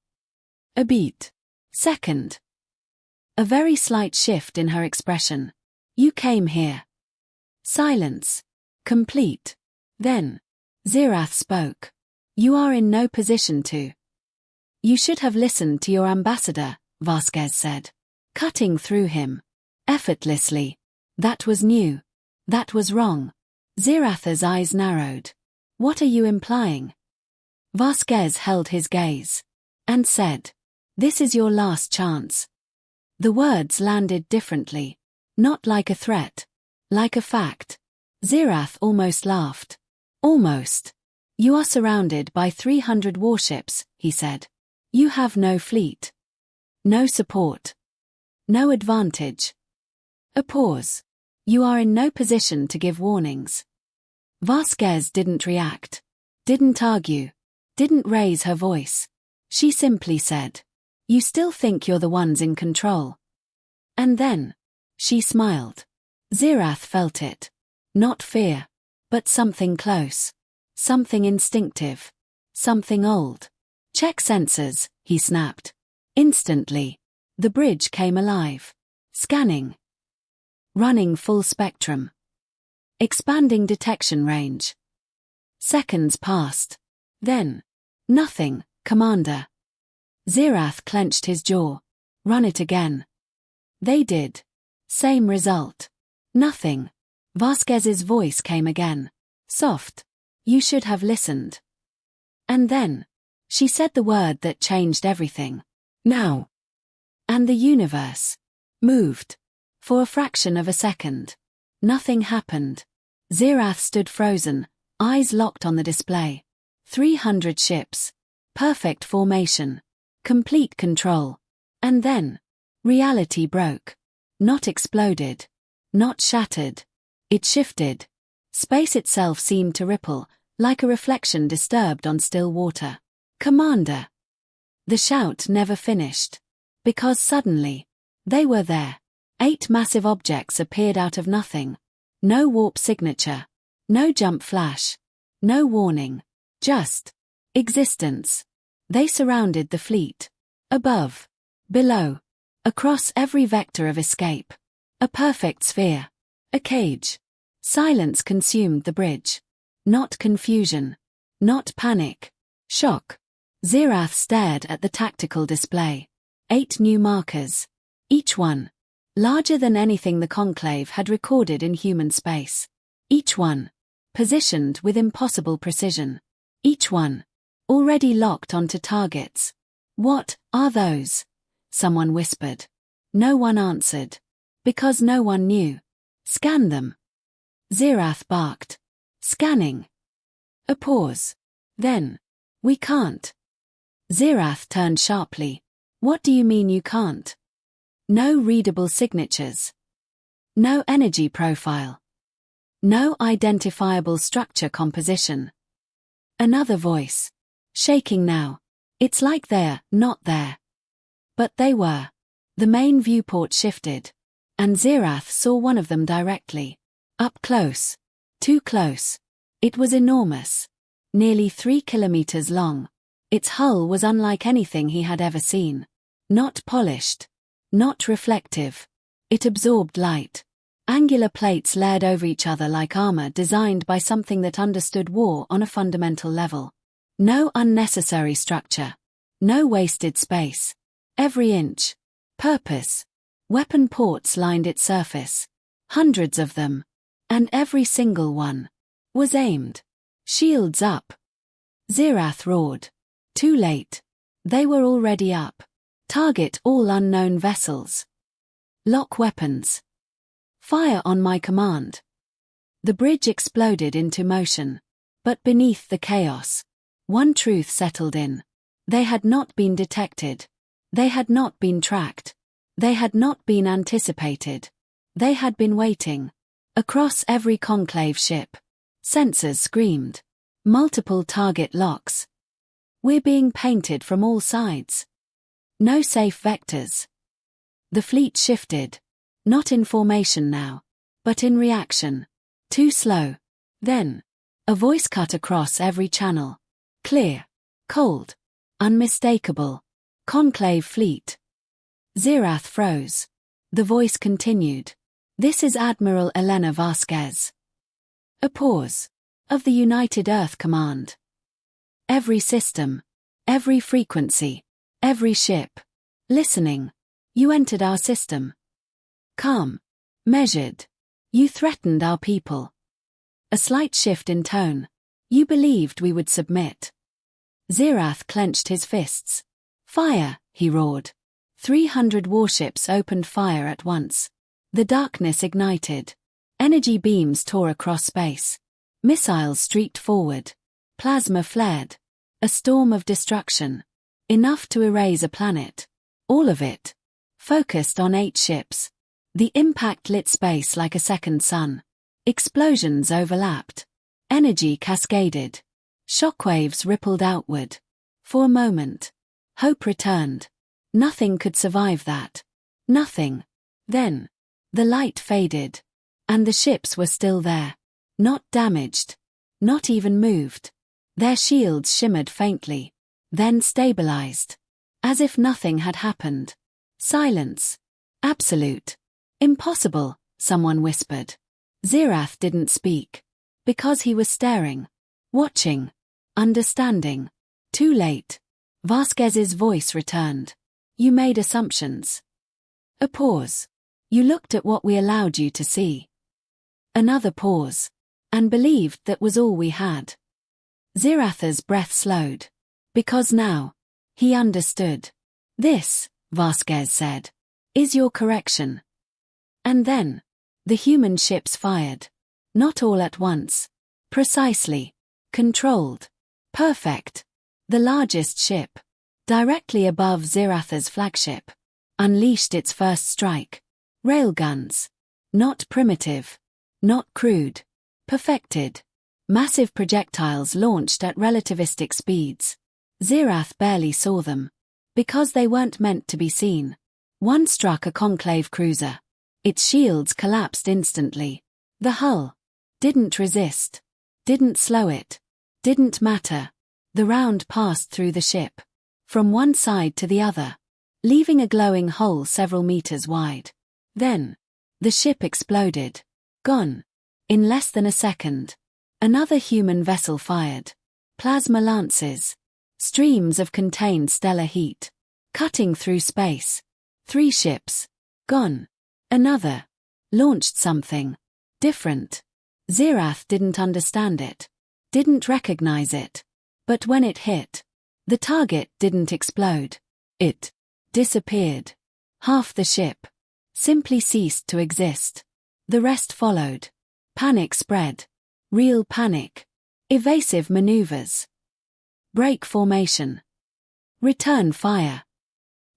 A beat. Second. A very slight shift in her expression. You came here. Silence. Complete. Then. Zirath spoke. You are in no position to. You should have listened to your ambassador, Vasquez said. Cutting through him. Effortlessly. That was new. That was wrong. Ziratha's eyes narrowed. What are you implying? Vasquez held his gaze. And said. This is your last chance. The words landed differently. Not like a threat. Like a fact. Zirath almost laughed. Almost. You are surrounded by 300 warships, he said. You have no fleet. No support. No advantage. A pause. You are in no position to give warnings. Vasquez didn't react. Didn't argue. Didn't raise her voice. She simply said. You still think you're the ones in control. And then. She smiled. Zirath felt it. Not fear. But something close. Something instinctive. Something old. Check sensors, he snapped. Instantly. The bridge came alive. Scanning. Running full spectrum. Expanding detection range. Seconds passed. Then. Nothing, Commander. Zirath clenched his jaw. Run it again. They did. Same result. Nothing. Vasquez's voice came again. Soft. You should have listened. And then. She said the word that changed everything. Now. And the universe. Moved. For a fraction of a second. Nothing happened. Zirath stood frozen, eyes locked on the display. 300 ships. Perfect formation. Complete control. And then. Reality broke. Not exploded. Not shattered. It shifted. Space itself seemed to ripple, like a reflection disturbed on still water. Commander. The shout never finished. Because suddenly. They were there. 8 massive objects appeared out of nothing. No warp signature. No jump flash. No warning. Just. Existence. They surrounded the fleet. Above. Below. Across every vector of escape. A perfect sphere. A cage. Silence consumed the bridge. Not confusion. Not panic. Shock. Zirath stared at the tactical display. 8 new markers. Each one larger than anything the Conclave had recorded in human space. Each one positioned with impossible precision. Each one already locked onto targets. What are those? Someone whispered. No one answered. Because no one knew. Scan them. Zirath barked. Scanning. A pause. Then. We can't. Zirath turned sharply. What do you mean you can't? No readable signatures. No energy profile. No identifiable structure composition. Another voice. Shaking now. It's like they're not there. But they were. The main viewport shifted. And Zirath saw one of them directly. Up close. Too close. It was enormous. Nearly 3 kilometers long. Its hull was unlike anything he had ever seen. Not polished. Not reflective. It absorbed light. Angular plates layered over each other like armor designed by something that understood war on a fundamental level. No unnecessary structure. No wasted space. Every inch. Purpose. Weapon ports lined its surface. Hundreds of them. And every single one was aimed. Shields up. Zirath roared. Too late. They were already up. Target all unknown vessels. Lock weapons. Fire on my command. The bridge exploded into motion. But beneath the chaos, one truth settled in. They had not been detected. They had not been tracked. They had not been anticipated. They had been waiting. Across every Conclave ship. Sensors screamed. Multiple target locks. We're being painted from all sides. No safe vectors. The fleet shifted. Not in formation now, but in reaction. Too slow. Then, a voice cut across every channel. Clear. Cold. Unmistakable. Conclave fleet. Zirath froze. The voice continued. This is Admiral Elena Vasquez. A pause. Of the United Earth Command. Every system. Every frequency. Every ship. Listening. You entered our system. Calm. Measured. You threatened our people. A slight shift in tone. You believed we would submit. Zirath clenched his fists. Fire, he roared. 300 warships opened fire at once. The darkness ignited. Energy beams tore across space. Missiles streaked forward. Plasma flared. A storm of destruction. Enough to erase a planet. All of it. Focused on 8 ships. The impact lit space like a second sun. Explosions overlapped. Energy cascaded. Shockwaves rippled outward. For a moment. Hope returned. Nothing could survive that. Nothing. Then. The light faded. And the ships were still there. Not damaged. Not even moved. Their shields shimmered faintly. Then stabilized. As if nothing had happened. Silence. Absolute. Impossible, someone whispered. Zirath didn't speak. Because he was staring. Watching. Understanding. Too late. Vasquez's voice returned. You made assumptions. A pause. You looked at what we allowed you to see. Another pause. And believed that was all we had. Zirath's breath slowed. Because now. He understood. This, Vasquez said, is your correction. And then. The human ships fired. Not all at once. Precisely. Controlled. Perfect. The largest ship. Directly above Zirath's flagship. Unleashed its first strike. Railguns. Not primitive. Not crude. Perfected. Massive projectiles launched at relativistic speeds. Zirath barely saw them. Because they weren't meant to be seen. One struck a Conclave cruiser. Its shields collapsed instantly. The hull. Didn't resist. Didn't slow it. Didn't matter. The round passed through the ship. From one side to the other. leaving a glowing hole several meters wide. Then, the ship exploded. Gone. In less than a second. Another human vessel fired. Plasma lances. Streams of contained stellar heat. Cutting through space. 3 ships. Gone. Another. Launched something. Different. Zirath didn't understand it. Didn't recognize it. But when it hit, the target didn't explode. It disappeared. Half the ship simply ceased to exist. The rest followed. Panic spread. Real panic. Evasive maneuvers. Break formation. Return fire.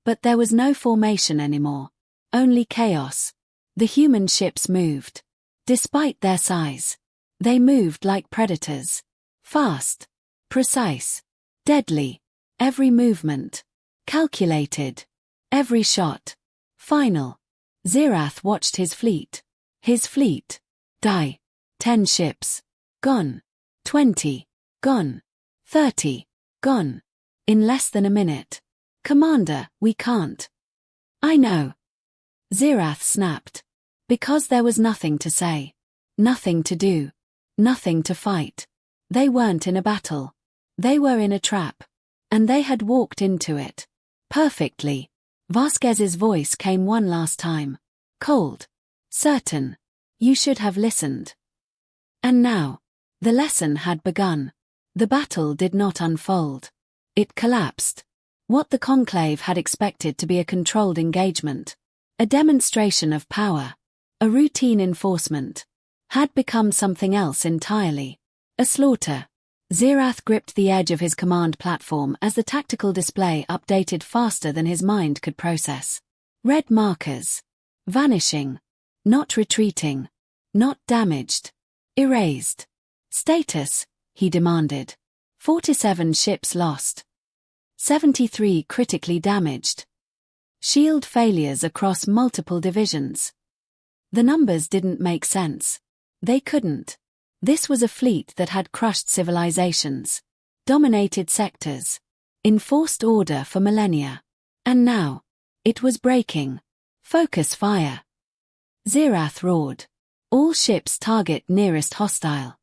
But there was no formation anymore. Only chaos. The human ships moved. Despite their size, they moved like predators. Fast. Precise. Deadly. Every movement. Calculated. Every shot. Final. Zirath watched his fleet. His fleet. Die. 10 ships. Gone. 20. Gone. 30. Gone. In less than a minute. Commander, we can't. I know. Zirath snapped. Because there was nothing to say. Nothing to do. Nothing to fight. They weren't in a battle. They were in a trap. And they had walked into it. Perfectly. Vasquez's voice came one last time. Cold. Certain. You should have listened. And now. The lesson had begun. The battle did not unfold. It collapsed. What the Conclave had expected to be a controlled engagement, a demonstration of power, a routine enforcement, had become something else entirely. A slaughter. Zirath gripped the edge of his command platform as the tactical display updated faster than his mind could process. Red markers. Vanishing. Not retreating. Not damaged. Erased. Status, he demanded. 47 ships lost. 73 critically damaged. Shield failures across multiple divisions. The numbers didn't make sense. They couldn't. This was a fleet that had crushed civilizations, dominated sectors, enforced order for millennia. And now, it was breaking. Focus fire. Zirath roared. All ships target nearest hostile.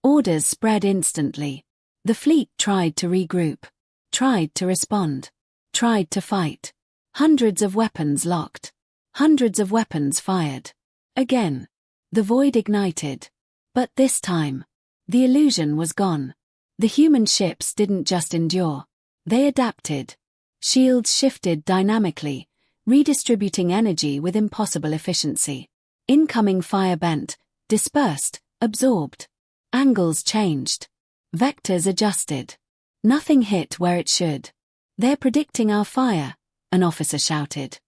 Orders spread instantly. The fleet tried to regroup. Tried to respond. Tried to fight. Hundreds of weapons locked. Hundreds of weapons fired. Again. The void ignited. But this time, the illusion was gone. The human ships didn't just endure. They adapted. Shields shifted dynamically, redistributing energy with impossible efficiency. Incoming fire bent, dispersed, absorbed. Angles changed. Vectors adjusted. Nothing hit where it should. They're predicting our fire, an officer shouted.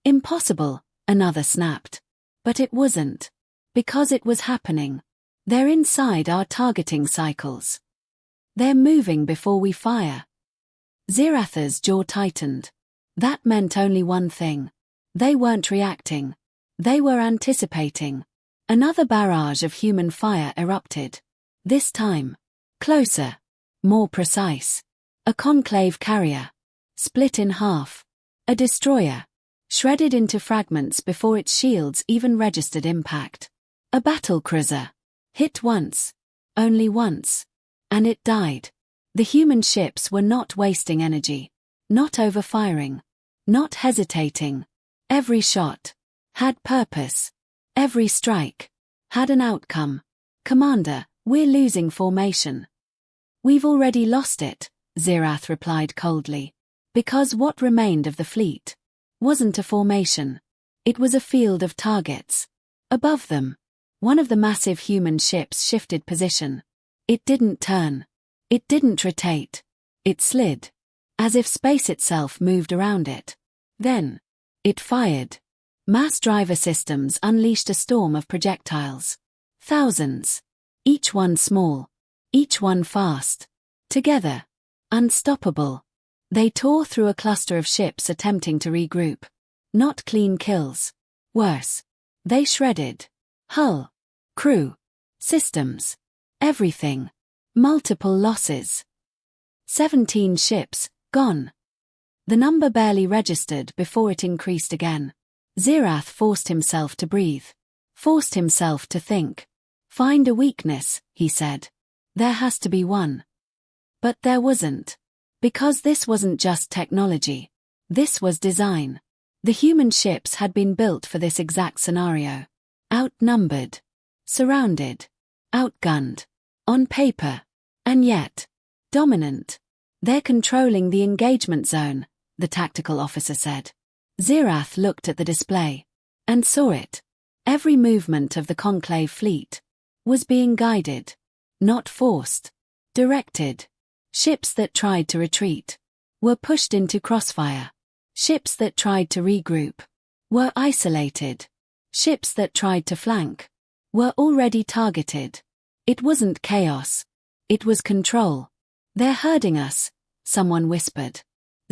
Impossible, another snapped. But it wasn't. Because it was happening. They're inside our targeting cycles. They're moving before we fire. Zirath's jaw tightened. That meant only one thing. They weren't reacting. They were anticipating. Another barrage of human fire erupted. This time. Closer. More precise. A conclave carrier. Split in half. A destroyer. Shredded into fragments before its shields even registered impact. A battlecruiser. Hit once. Only once. And it died. The human ships were not wasting energy. Not overfiring. Not hesitating. Every shot had purpose. Every strike had an outcome. Commander, we're losing formation. We've already lost it, Zirath replied coldly. Because what remained of the fleet wasn't a formation. It was a field of targets. Above them, one of the massive human ships shifted position. It didn't turn. It didn't rotate. It slid. As if space itself moved around it. Then, it fired. Mass driver systems unleashed a storm of projectiles. Thousands. Each one small. Each one fast. Together. Unstoppable. They tore through a cluster of ships attempting to regroup. Not clean kills. Worse. They shredded. Hull. Crew. Systems. Everything. Multiple losses. 17 ships, gone. The number barely registered before it increased again. Zirath forced himself to breathe. Forced himself to think. Find a weakness, he said. There has to be one. But there wasn't. Because this wasn't just technology. This was design. The human ships had been built for this exact scenario. Outnumbered. Surrounded. Outgunned. On paper. And yet. Dominant. They're controlling the engagement zone, the tactical officer said. Zirath looked at the display. And saw it. Every movement of the Conclave fleet was being guided. Not forced. Directed. Ships that tried to retreat were pushed into crossfire. Ships that tried to regroup were isolated. Ships that tried to flank were already targeted. It wasn't chaos. It was control. They're herding us, someone whispered.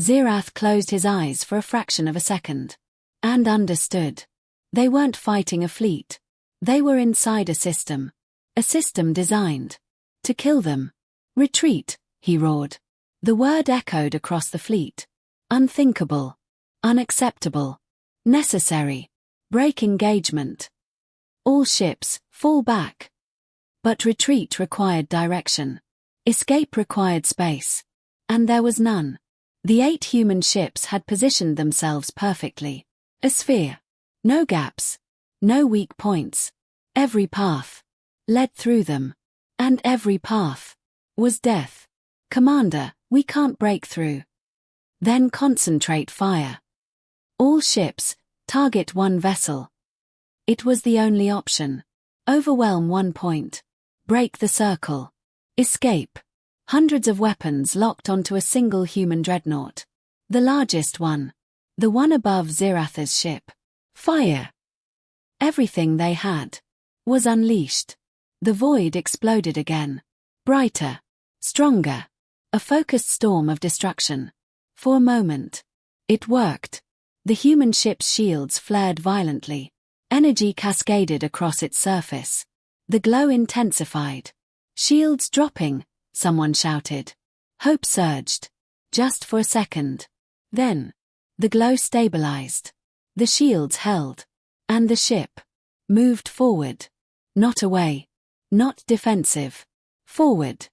Zirath closed his eyes for a fraction of a second. And understood. They weren't fighting a fleet. They were inside a system. A system designed to kill them. Retreat, he roared. The word echoed across the fleet. Unthinkable. Unacceptable. Necessary. Break engagement. All ships, fall back. But retreat required direction. Escape required space. And there was none. The 8 human ships had positioned themselves perfectly. A sphere. No gaps. No weak points. Every path led through them. And every path was death. Commander, we can't break through. Then concentrate fire. All ships, target one vessel. It was the only option. Overwhelm one point. Break the circle. Escape. Hundreds of weapons locked onto a single human dreadnought. The largest one. The one above Zirath's ship. Fire. Everything they had was unleashed. The void exploded again. Brighter. Stronger. A focused storm of destruction. For a moment. It worked. The human ship's shields flared violently. Energy cascaded across its surface. The glow intensified. Shields dropping, someone shouted. Hope surged. Just for a second. Then. The glow stabilized. The shields held. And the ship moved forward. Not away. Not defensive. Forward.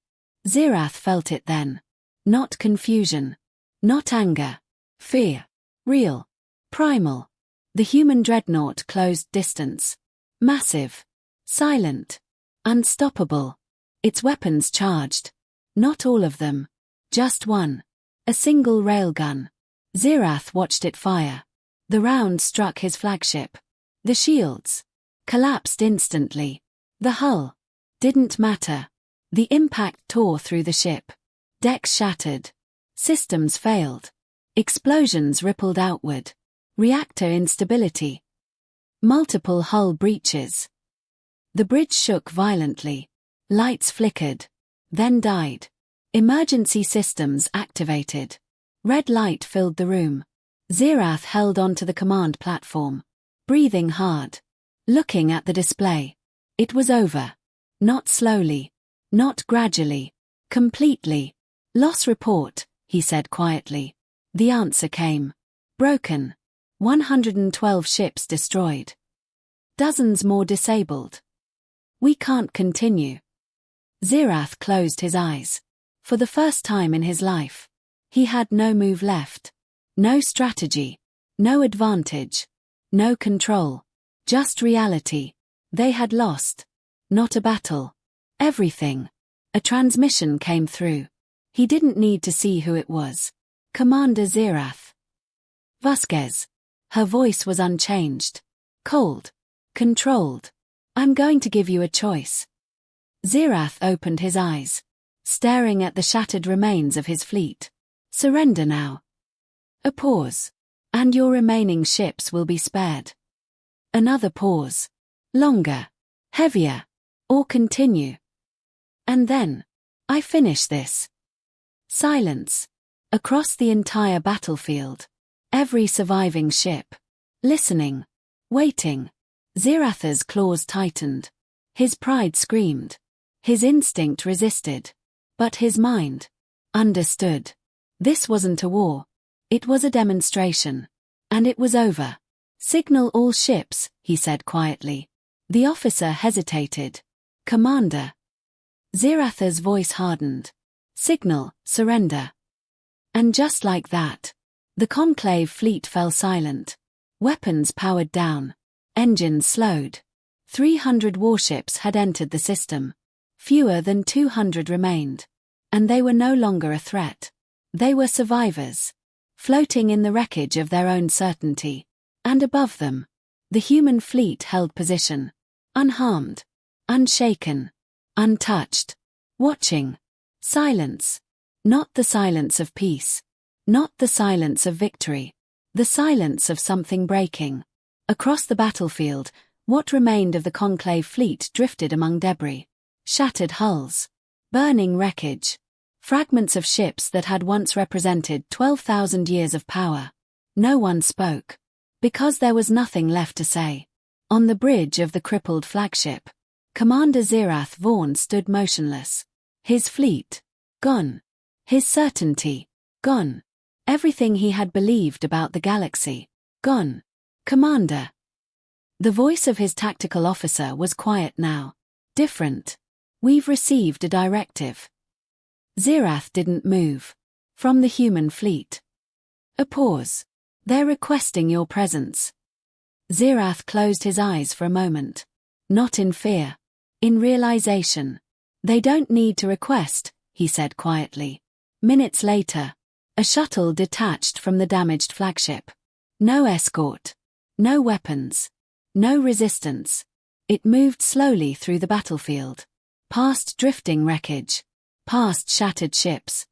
Zirath felt it then. Not confusion. Not anger. Fear. Real. Primal. The human dreadnought closed distance. Massive. Silent. Unstoppable. Its weapons charged. Not all of them. Just one. A single railgun. Zirath watched it fire. The round struck his flagship. The shields collapsed instantly. The hull didn't matter. The impact tore through the ship. Decks shattered. Systems failed. Explosions rippled outward. Reactor instability. Multiple hull breaches. The bridge shook violently. Lights flickered. Then died. Emergency systems activated. Red light filled the room. Zirath held onto the command platform. Breathing hard. Looking at the display. It was over. Not slowly. Not gradually. Completely. Loss report, he said quietly. The answer came. Broken. 112 ships destroyed. Dozens more disabled. We can't continue. Zirath closed his eyes. For the first time in his life. He had no move left. No strategy. No advantage. No control. Just reality. They had lost. Not a battle. Everything. A transmission came through. He didn't need to see who it was. Commander Zirath. Vasquez. Her voice was unchanged. Cold. Controlled. I'm going to give you a choice. Zirath opened his eyes. Staring at the shattered remains of his fleet. Surrender now. A pause. And your remaining ships will be spared. Another pause. Longer. Heavier. Or continue. And then. I finish this. Silence. Across the entire battlefield. Every surviving ship. Listening. Waiting. Zirath's claws tightened. His pride screamed. His instinct resisted. But his mind understood. This wasn't a war. It was a demonstration. And it was over. "Signal all ships," he said quietly. The officer hesitated. "Commander." Zirath's voice hardened. "Signal, surrender." And just like that, the Conclave fleet fell silent. Weapons powered down. Engines slowed. 300 warships had entered the system. Fewer than 200 remained. And they were no longer a threat. They were survivors, floating in the wreckage of their own certainty. And above them, the human fleet held position, unharmed, unshaken, untouched, watching. Silence. Not the silence of peace. Not the silence of victory. The silence of something breaking. Across the battlefield, what remained of the Conclave fleet drifted among debris. Shattered hulls. Burning wreckage. Fragments of ships that had once represented 12,000 years of power. No one spoke. Because there was nothing left to say. On the bridge of the crippled flagship, Commander Zirath Vaughn stood motionless. His fleet, gone. His certainty, gone. Everything he had believed about the galaxy, gone. "Commander." The voice of his tactical officer was quiet now. "Different. We've received a directive." Zirath didn't move. From the human fleet. A pause. "They're requesting your presence." Zirath closed his eyes for a moment. Not in fear. In realization. "They don't need to request," he said quietly. Minutes later, a shuttle detached from the damaged flagship. No escort. No weapons. No resistance. It moved slowly through the battlefield. Past drifting wreckage. Past shattered ships.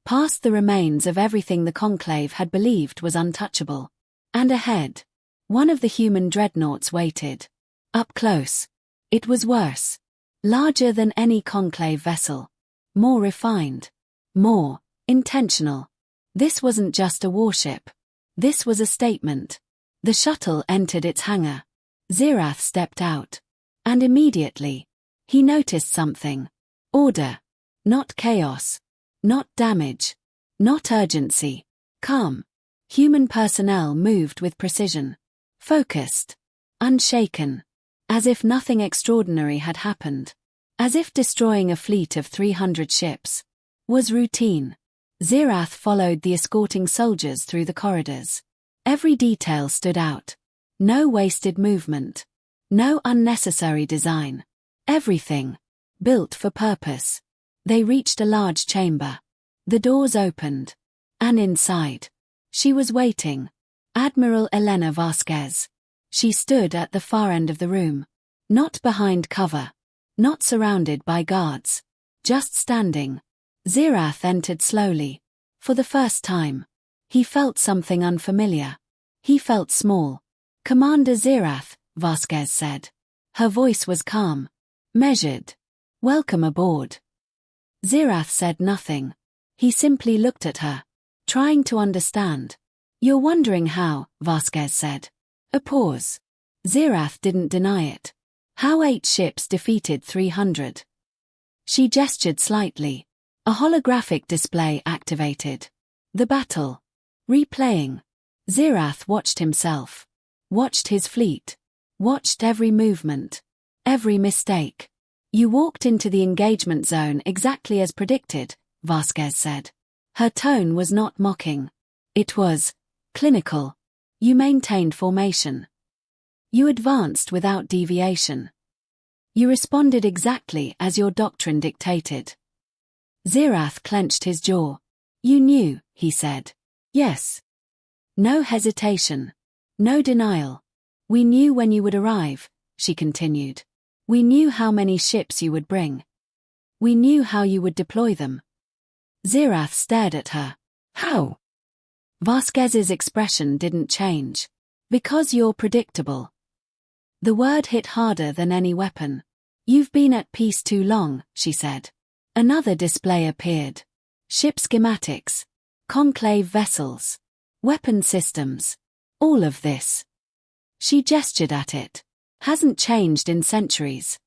Past the remains of everything the Conclave had believed was untouchable. And ahead, one of the human dreadnoughts waited. Up close. It was worse. Larger than any Conclave vessel. More refined. More intentional. This wasn't just a warship. This was a statement. The shuttle entered its hangar. Zirath stepped out. And immediately, he noticed something. Order. Not chaos. Not damage. Not urgency. Calm. Human personnel moved with precision. Focused. Unshaken. As if nothing extraordinary had happened. As if destroying a fleet of 300 ships was routine. Zirath followed the escorting soldiers through the corridors. Every detail stood out. No wasted movement. No unnecessary design. Everything built for purpose. They reached a large chamber. The doors opened. And inside, she was waiting. Admiral Elena Vasquez. She stood at the far end of the room. Not behind cover. Not surrounded by guards. Just standing. Zirath entered slowly. For the first time. He felt something unfamiliar. He felt small. "Commander Zirath," Vasquez said. Her voice was calm. Measured. "Welcome aboard." Zirath said nothing. He simply looked at her. Trying to understand. "You're wondering how," Vasquez said. A pause. Zirath didn't deny it. "How 8 ships defeated 300. She gestured slightly. A holographic display activated. The battle. Replaying. Zirath watched himself. Watched his fleet. Watched every movement. Every mistake. "You walked into the engagement zone exactly as predicted," Vasquez said. Her tone was not mocking. It was clinical. "You maintained formation. You advanced without deviation. You responded exactly as your doctrine dictated." Zirath clenched his jaw. "You knew," he said. "Yes." No hesitation. No denial. "We knew when you would arrive," she continued. "We knew how many ships you would bring. We knew how you would deploy them." Zirath stared at her. "How?" Vasquez's expression didn't change. "Because you're predictable." The word hit harder than any weapon. "You've been at peace too long," she said. Another display appeared. Ship schematics. Conclave vessels. Weapon systems. All of this. She gestured at it. "Hasn't changed in centuries."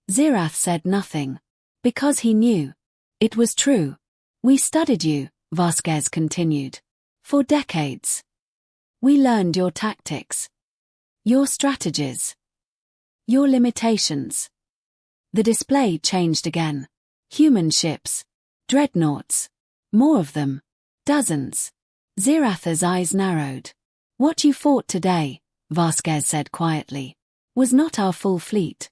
Zirath said nothing. Because he knew. It was true. "We studied you," Vasquez continued. For decades. We learned your tactics. Your strategies. Your limitations. The display changed again. Human ships. Dreadnoughts. More of them. Dozens. Zirath's eyes narrowed. What you fought today, Vasquez said quietly, was not our full fleet.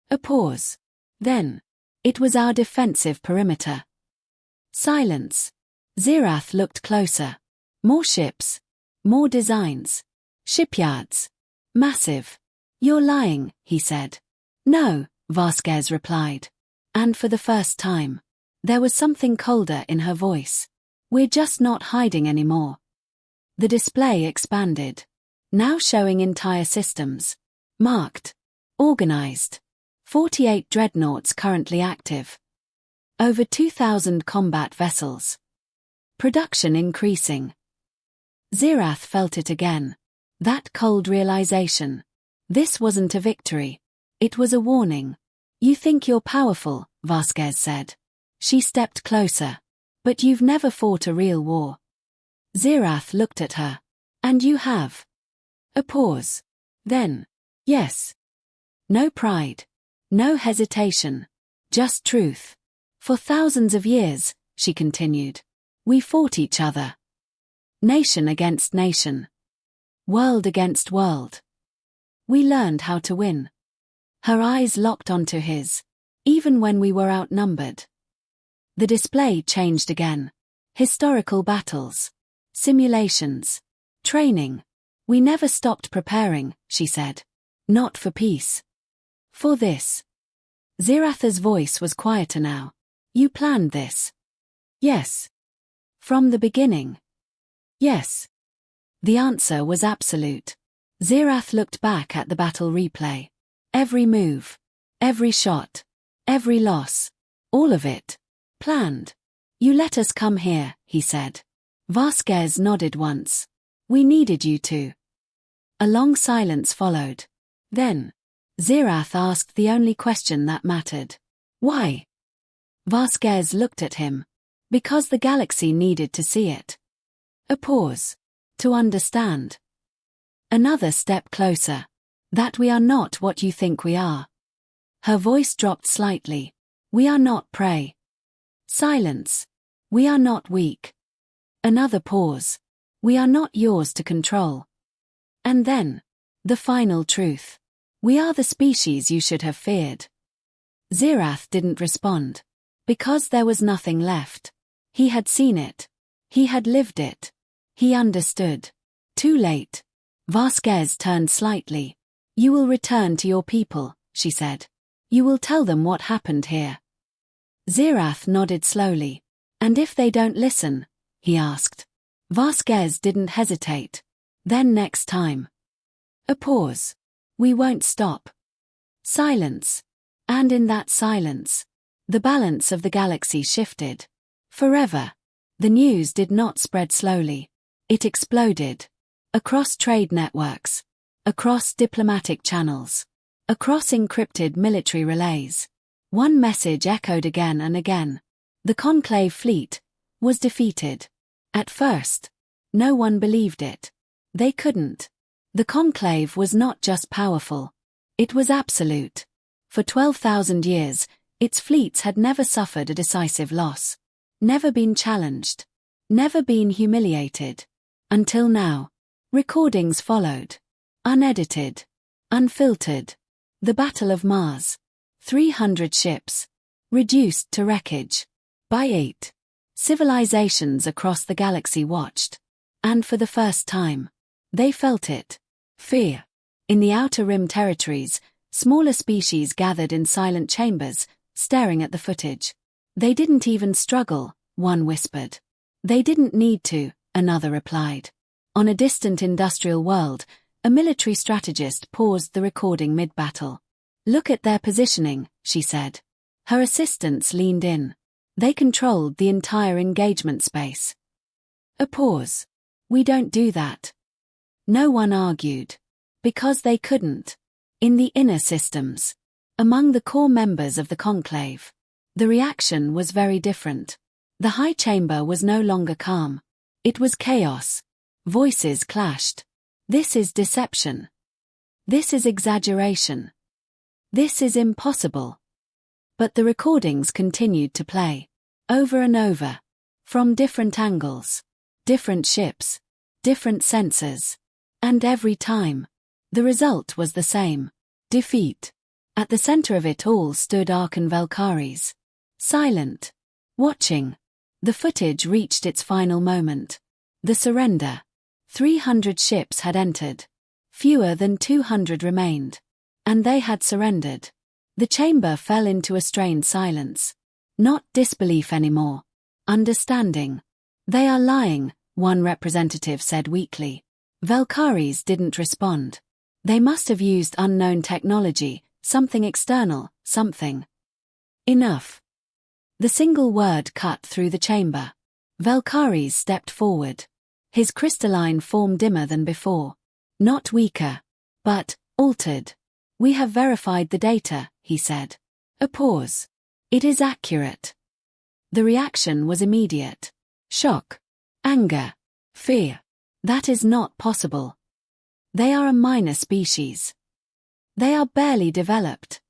A pause. Then. It was our defensive perimeter. Silence. Zirath looked closer. More ships. More designs. Shipyards. Massive. You're lying, he said. No, Vasquez replied. And for the first time, there was something colder in her voice. We're just not hiding anymore. The display expanded, now showing entire systems. Marked. Organized. 48 dreadnoughts currently active. Over 2,000 combat vessels. Production increasing. Zirath felt it again. That cold realization. This wasn't a victory. It was a warning. You think you're powerful, Vasquez said. She stepped closer. But you've never fought a real war. Zirath looked at her. And you have. A pause. Then. Yes. No pride. No hesitation. Just truth. For thousands of years, she continued, we fought each other. Nation against nation. World against world. We learned how to win. Her eyes locked onto his. Even when we were outnumbered. The display changed again. Historical battles. Simulations. Training. We never stopped preparing, she said. Not for peace. For this. Zirath's voice was quieter now. You planned this. Yes. From the beginning. Yes. The answer was absolute. Zirath looked back at the battle replay. Every move. Every shot. Every loss. All of it. Planned. You let us come here, he said. Vasquez nodded once. We needed you to. A long silence followed. Then. Zirath asked the only question that mattered. Why? Vasquez looked at him. Because the galaxy needed to see it. A pause. To understand. Another step closer. That we are not what you think we are. Her voice dropped slightly. We are not prey. Silence. We are not weak. Another pause. We are not yours to control. And then. The final truth. We are the species you should have feared. Zirath didn't respond. Because there was nothing left. He had seen it. He had lived it. He understood. Too late. Vasquez turned slightly. You will return to your people, she said. You will tell them what happened here. Zirath nodded slowly. And if they don't listen? He asked. Vasquez didn't hesitate. Then next time. A pause. We won't stop. Silence. And in that silence, the balance of the galaxy shifted. Forever. The news did not spread slowly. It exploded. Across trade networks. Across diplomatic channels. Across encrypted military relays. One message echoed again and again. The Conclave fleet was defeated. At first, no one believed it. They couldn't. The Conclave was not just powerful. It was absolute. For 12,000 years, its fleets had never suffered a decisive loss. Never been challenged. Never been humiliated. Until now. Recordings followed. Unedited. Unfiltered. The Battle of Mars. 300 ships. Reduced to wreckage. By 8. Civilizations across the galaxy watched. And for the first time, they felt it. Fear. In the Outer Rim territories, smaller species gathered in silent chambers, staring at the footage. They didn't even struggle, one whispered. They didn't need to, another replied. On a distant industrial world, a military strategist paused the recording mid-battle. Look at their positioning, she said. Her assistants leaned in. They controlled the entire engagement space. A pause. We don't do that. No one argued. Because they couldn't. In the inner systems. Among the core members of the Conclave. The reaction was very different. The high chamber was no longer calm. It was chaos. Voices clashed. This is deception. This is exaggeration. This is impossible. But the recordings continued to play. Over and over. From different angles. Different ships. Different sensors. And every time, the result was the same. Defeat. At the center of it all stood Archon Valkyries. Silent. Watching. The footage reached its final moment. The surrender. 300 ships had entered. Fewer than 200 remained. And they had surrendered. The chamber fell into a strained silence. Not disbelief anymore. Understanding. They are lying, one representative said weakly. Valkyries didn't respond. They must have used unknown technology, something external, something. Enough. The single word cut through the chamber. Valkyries stepped forward. His crystalline form dimmer than before. Not weaker, but altered. We have verified the data, he said. A pause. It is accurate. The reaction was immediate. Shock. Anger. Fear. That is not possible. They are a minor species. They are barely developed.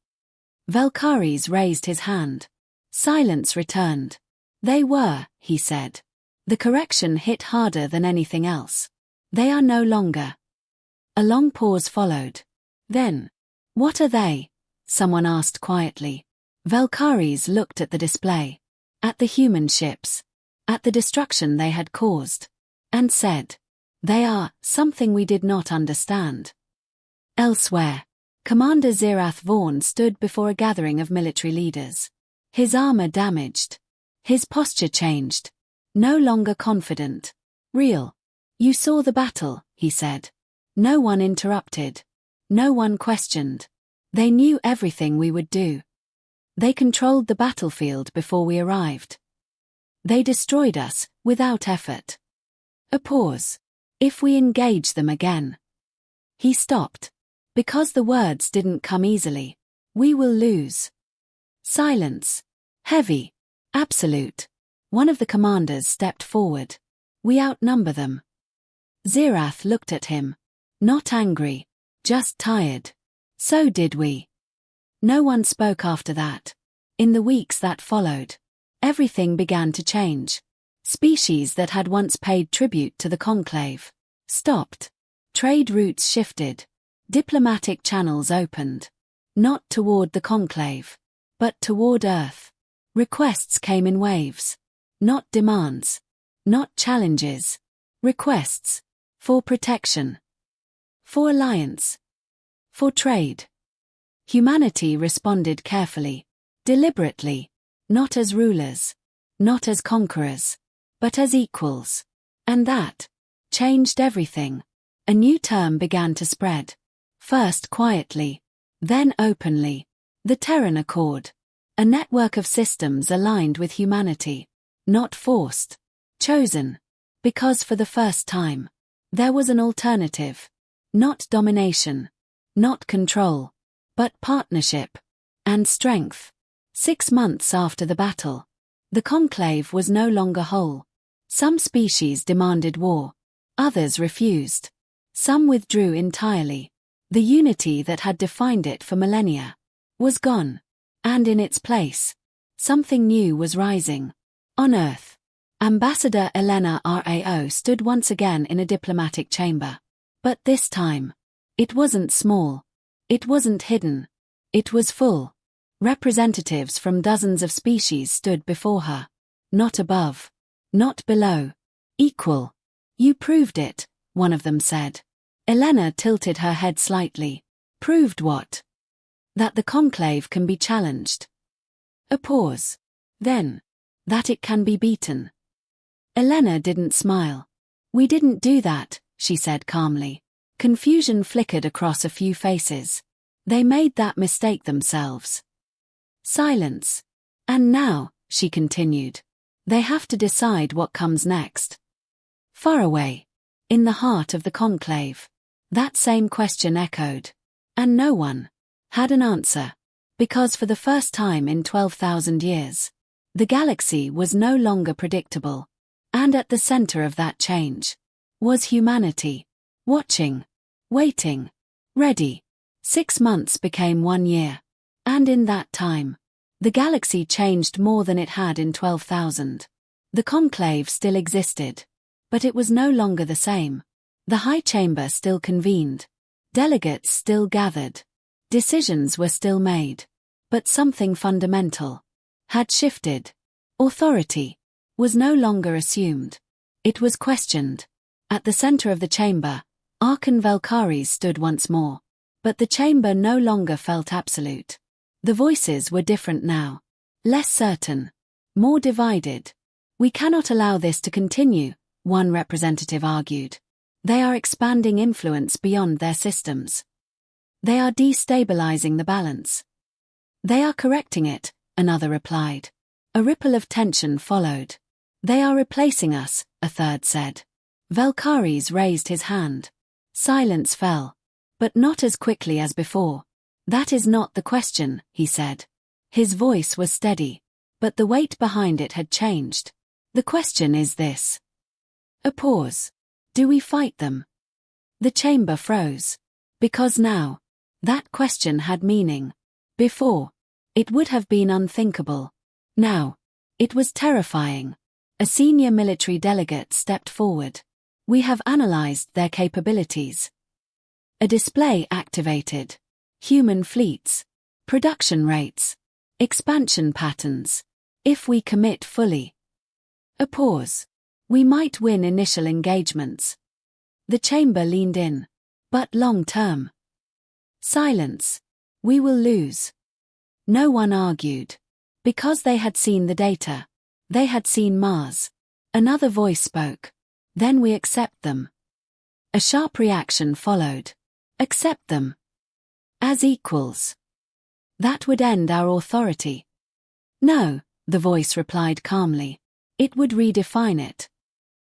Valkyries raised his hand. Silence returned. They were, he said. The correction hit harder than anything else. They are no longer. A long pause followed. Then, what are they? Someone asked quietly. Valkyries looked at the display. At the human ships. At the destruction they had caused. And said, they are something we did not understand. Elsewhere, Commander Zirath Vaughn stood before a gathering of military leaders. His armor damaged. His posture changed. No longer confident. Real. You saw the battle, he said. No one interrupted. No one questioned. They knew everything we would do. They controlled the battlefield before we arrived. They destroyed us, without effort. A pause. If we engage them again. He stopped. Because the words didn't come easily. We will lose. Silence. Heavy. Absolute. One of the commanders stepped forward. We outnumber them. Zirath looked at him. Not angry. Just tired. So did we. No one spoke after that. In the weeks that followed, everything began to change. Species that had once paid tribute to the Conclave stopped. Trade routes shifted. Diplomatic channels opened. Not toward the Conclave, but toward Earth. Requests came in waves. Not demands. Not challenges. Requests. For protection. For alliance. For trade. Humanity responded carefully. Deliberately. Not as rulers. Not as conquerors. But as equals. And that changed everything. A new term began to spread. First quietly. Then openly. The Terran Accord. A network of systems aligned with humanity. Not forced. Chosen. Because for the first time, there was an alternative. Not domination. Not control. But partnership. And strength. 6 months after the battle, the Conclave was no longer whole. Some species demanded war. Others refused. Some withdrew entirely. The unity that had defined it for millennia was gone. And in its place, something new was rising. On Earth, Ambassador Elena Rao stood once again in a diplomatic chamber. But this time, it wasn't small. It wasn't hidden. It was full. Representatives from dozens of species stood before her. Not above. Not below. Equal. You proved it, one of them said. Elena tilted her head slightly. Proved what? That the Conclave can be challenged. A pause. Then, that it can be beaten. Elena didn't smile. We didn't do that, she said calmly. Confusion flickered across a few faces. They made that mistake themselves. Silence. And now, she continued, they have to decide what comes next. Far away, in the heart of the Conclave, that same question echoed. And no one had an answer. Because for the first time in 12,000 years, the galaxy was no longer predictable. And at the center of that change was humanity, watching, waiting, ready. 6 months became 1 year. And in that time, the galaxy changed more than it had in 12,000. The conclave still existed, but it was no longer the same. The high chamber still convened. Delegates still gathered. Decisions were still made. But something fundamental had shifted. Authority was no longer assumed. It was questioned. At the center of the chamber, Archon Valkyries stood once more. But the chamber no longer felt absolute. The voices were different now. Less certain. More divided. We cannot allow this to continue, one representative argued. They are expanding influence beyond their systems. They are destabilizing the balance. They are correcting it, another replied. A ripple of tension followed. They are replacing us, a third said. Valkyries raised his hand. Silence fell. But not as quickly as before. That is not the question, he said. His voice was steady. But the weight behind it had changed. The question is this. A pause. Do we fight them? The chamber froze. Because now, that question had meaning. Before, it would have been unthinkable. Now, it was terrifying. A senior military delegate stepped forward. We have analyzed their capabilities. A display activated. Human fleets. Production rates. Expansion patterns. If we commit fully. A pause. We might win initial engagements. The chamber leaned in. But long term. Silence. We will lose. No one argued. Because they had seen the data. They had seen Mars. Another voice spoke. Then we accept them. A sharp reaction followed. Accept them. As equals. That would end our authority. No, the voice replied calmly. It would redefine it.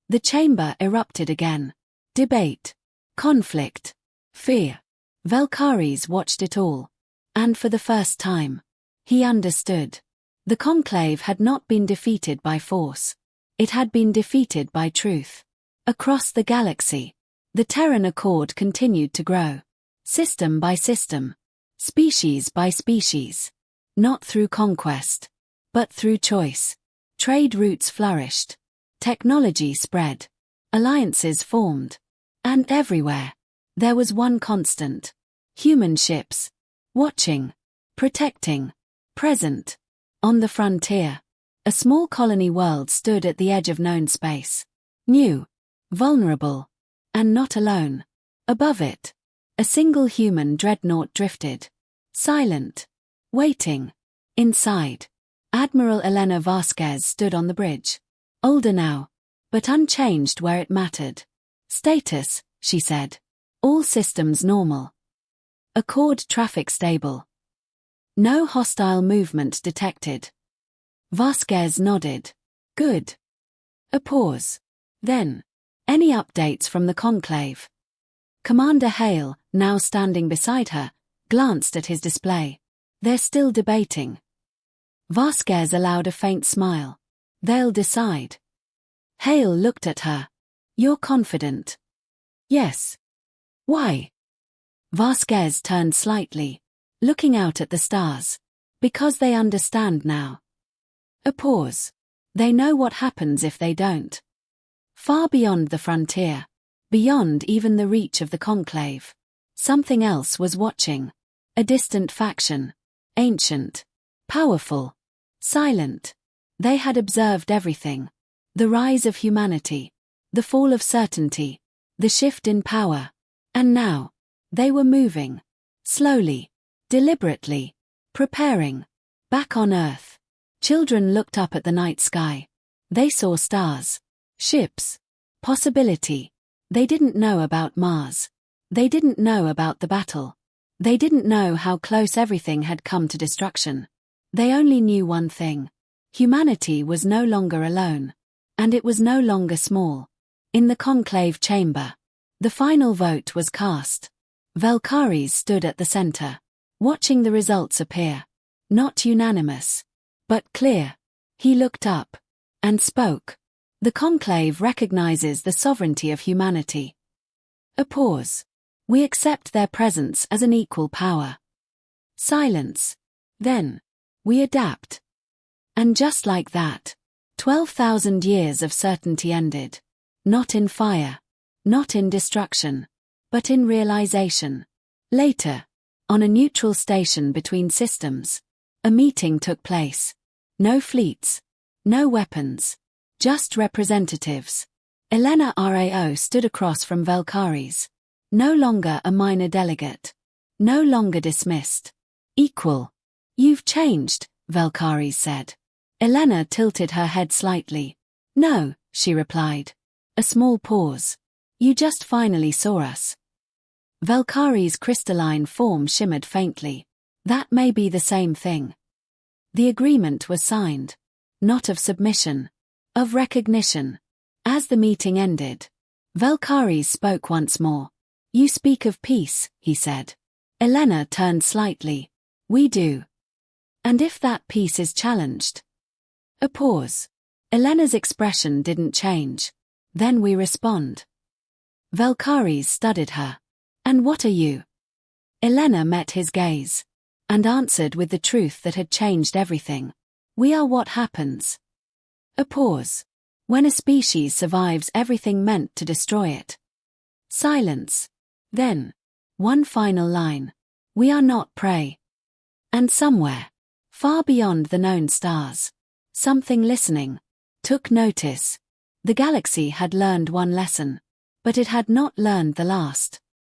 The chamber erupted again. Debate. Conflict. Fear. Valkyries watched it all. And for the first time, he understood. The conclave had not been defeated by force. It had been defeated by truth. Across the galaxy, the Terran Accord continued to grow. System by system. Species by species. Not through conquest, but through choice. Trade routes flourished. Technology spread. Alliances formed. And everywhere, there was one constant. Human ships. Watching. Protecting. Present. On the frontier. A small colony world stood at the edge of known space. New. Vulnerable. And not alone. Above it. A single human dreadnought drifted. Silent. Waiting. Inside. Admiral Elena Vasquez stood on the bridge. Older now. But unchanged where it mattered. Status, she said. All systems normal. Accord traffic stable. No hostile movement detected. Vasquez nodded. Good. A pause. Then. Any updates from the conclave? Commander Hale, now standing beside her, glanced at his display. They're still debating. Vasquez allowed a faint smile. They'll decide. Hale looked at her. You're confident? Yes. Why? Vasquez turned slightly, looking out at the stars. Because they understand now. A pause. They know what happens if they don't. Far beyond the frontier. Beyond even the reach of the conclave. Something else was watching. A distant faction. Ancient. Powerful. Silent. They had observed everything. The rise of humanity. The fall of certainty. The shift in power. And now, they were moving. Slowly. Deliberately. Preparing. Back on Earth. Children looked up at the night sky. They saw stars. Ships. Possibility. They didn't know about Mars. They didn't know about the battle. They didn't know how close everything had come to destruction. They only knew one thing. Humanity was no longer alone. And it was no longer small. In the conclave chamber, the final vote was cast. Valkyries stood at the center, watching the results appear. Not unanimous, but clear. He looked up and spoke. The conclave recognizes the sovereignty of humanity. A pause. We accept their presence as an equal power. Silence. Then, we adapt. And just like that, 12,000 years of certainty ended. Not in fire, not in destruction, but in realization. Later, on a neutral station between systems, a meeting took place. No fleets, no weapons, just representatives. Elena Rao stood across from Valkyries. No longer a minor delegate. No longer dismissed. Equal. You've changed, Valkyries said. Elena tilted her head slightly. No, she replied. A small pause. You just finally saw us. Valkyries' crystalline form shimmered faintly. That may be the same thing. The agreement was signed. Not of submission. Of recognition. As the meeting ended, Valkyries spoke once more. You speak of peace, he said. Elena turned slightly. We do. And if that peace is challenged? A pause. Elena's expression didn't change. Then we respond. Valkyries studied her. And what are you? Elena met his gaze. And answered with the truth that had changed everything. We are what happens. A pause. When a species survives everything meant to destroy it. Silence. Then, one final line. We are not prey. And somewhere, far beyond the known stars, something listening, took notice. The galaxy had learned one lesson, but it had not learned the last.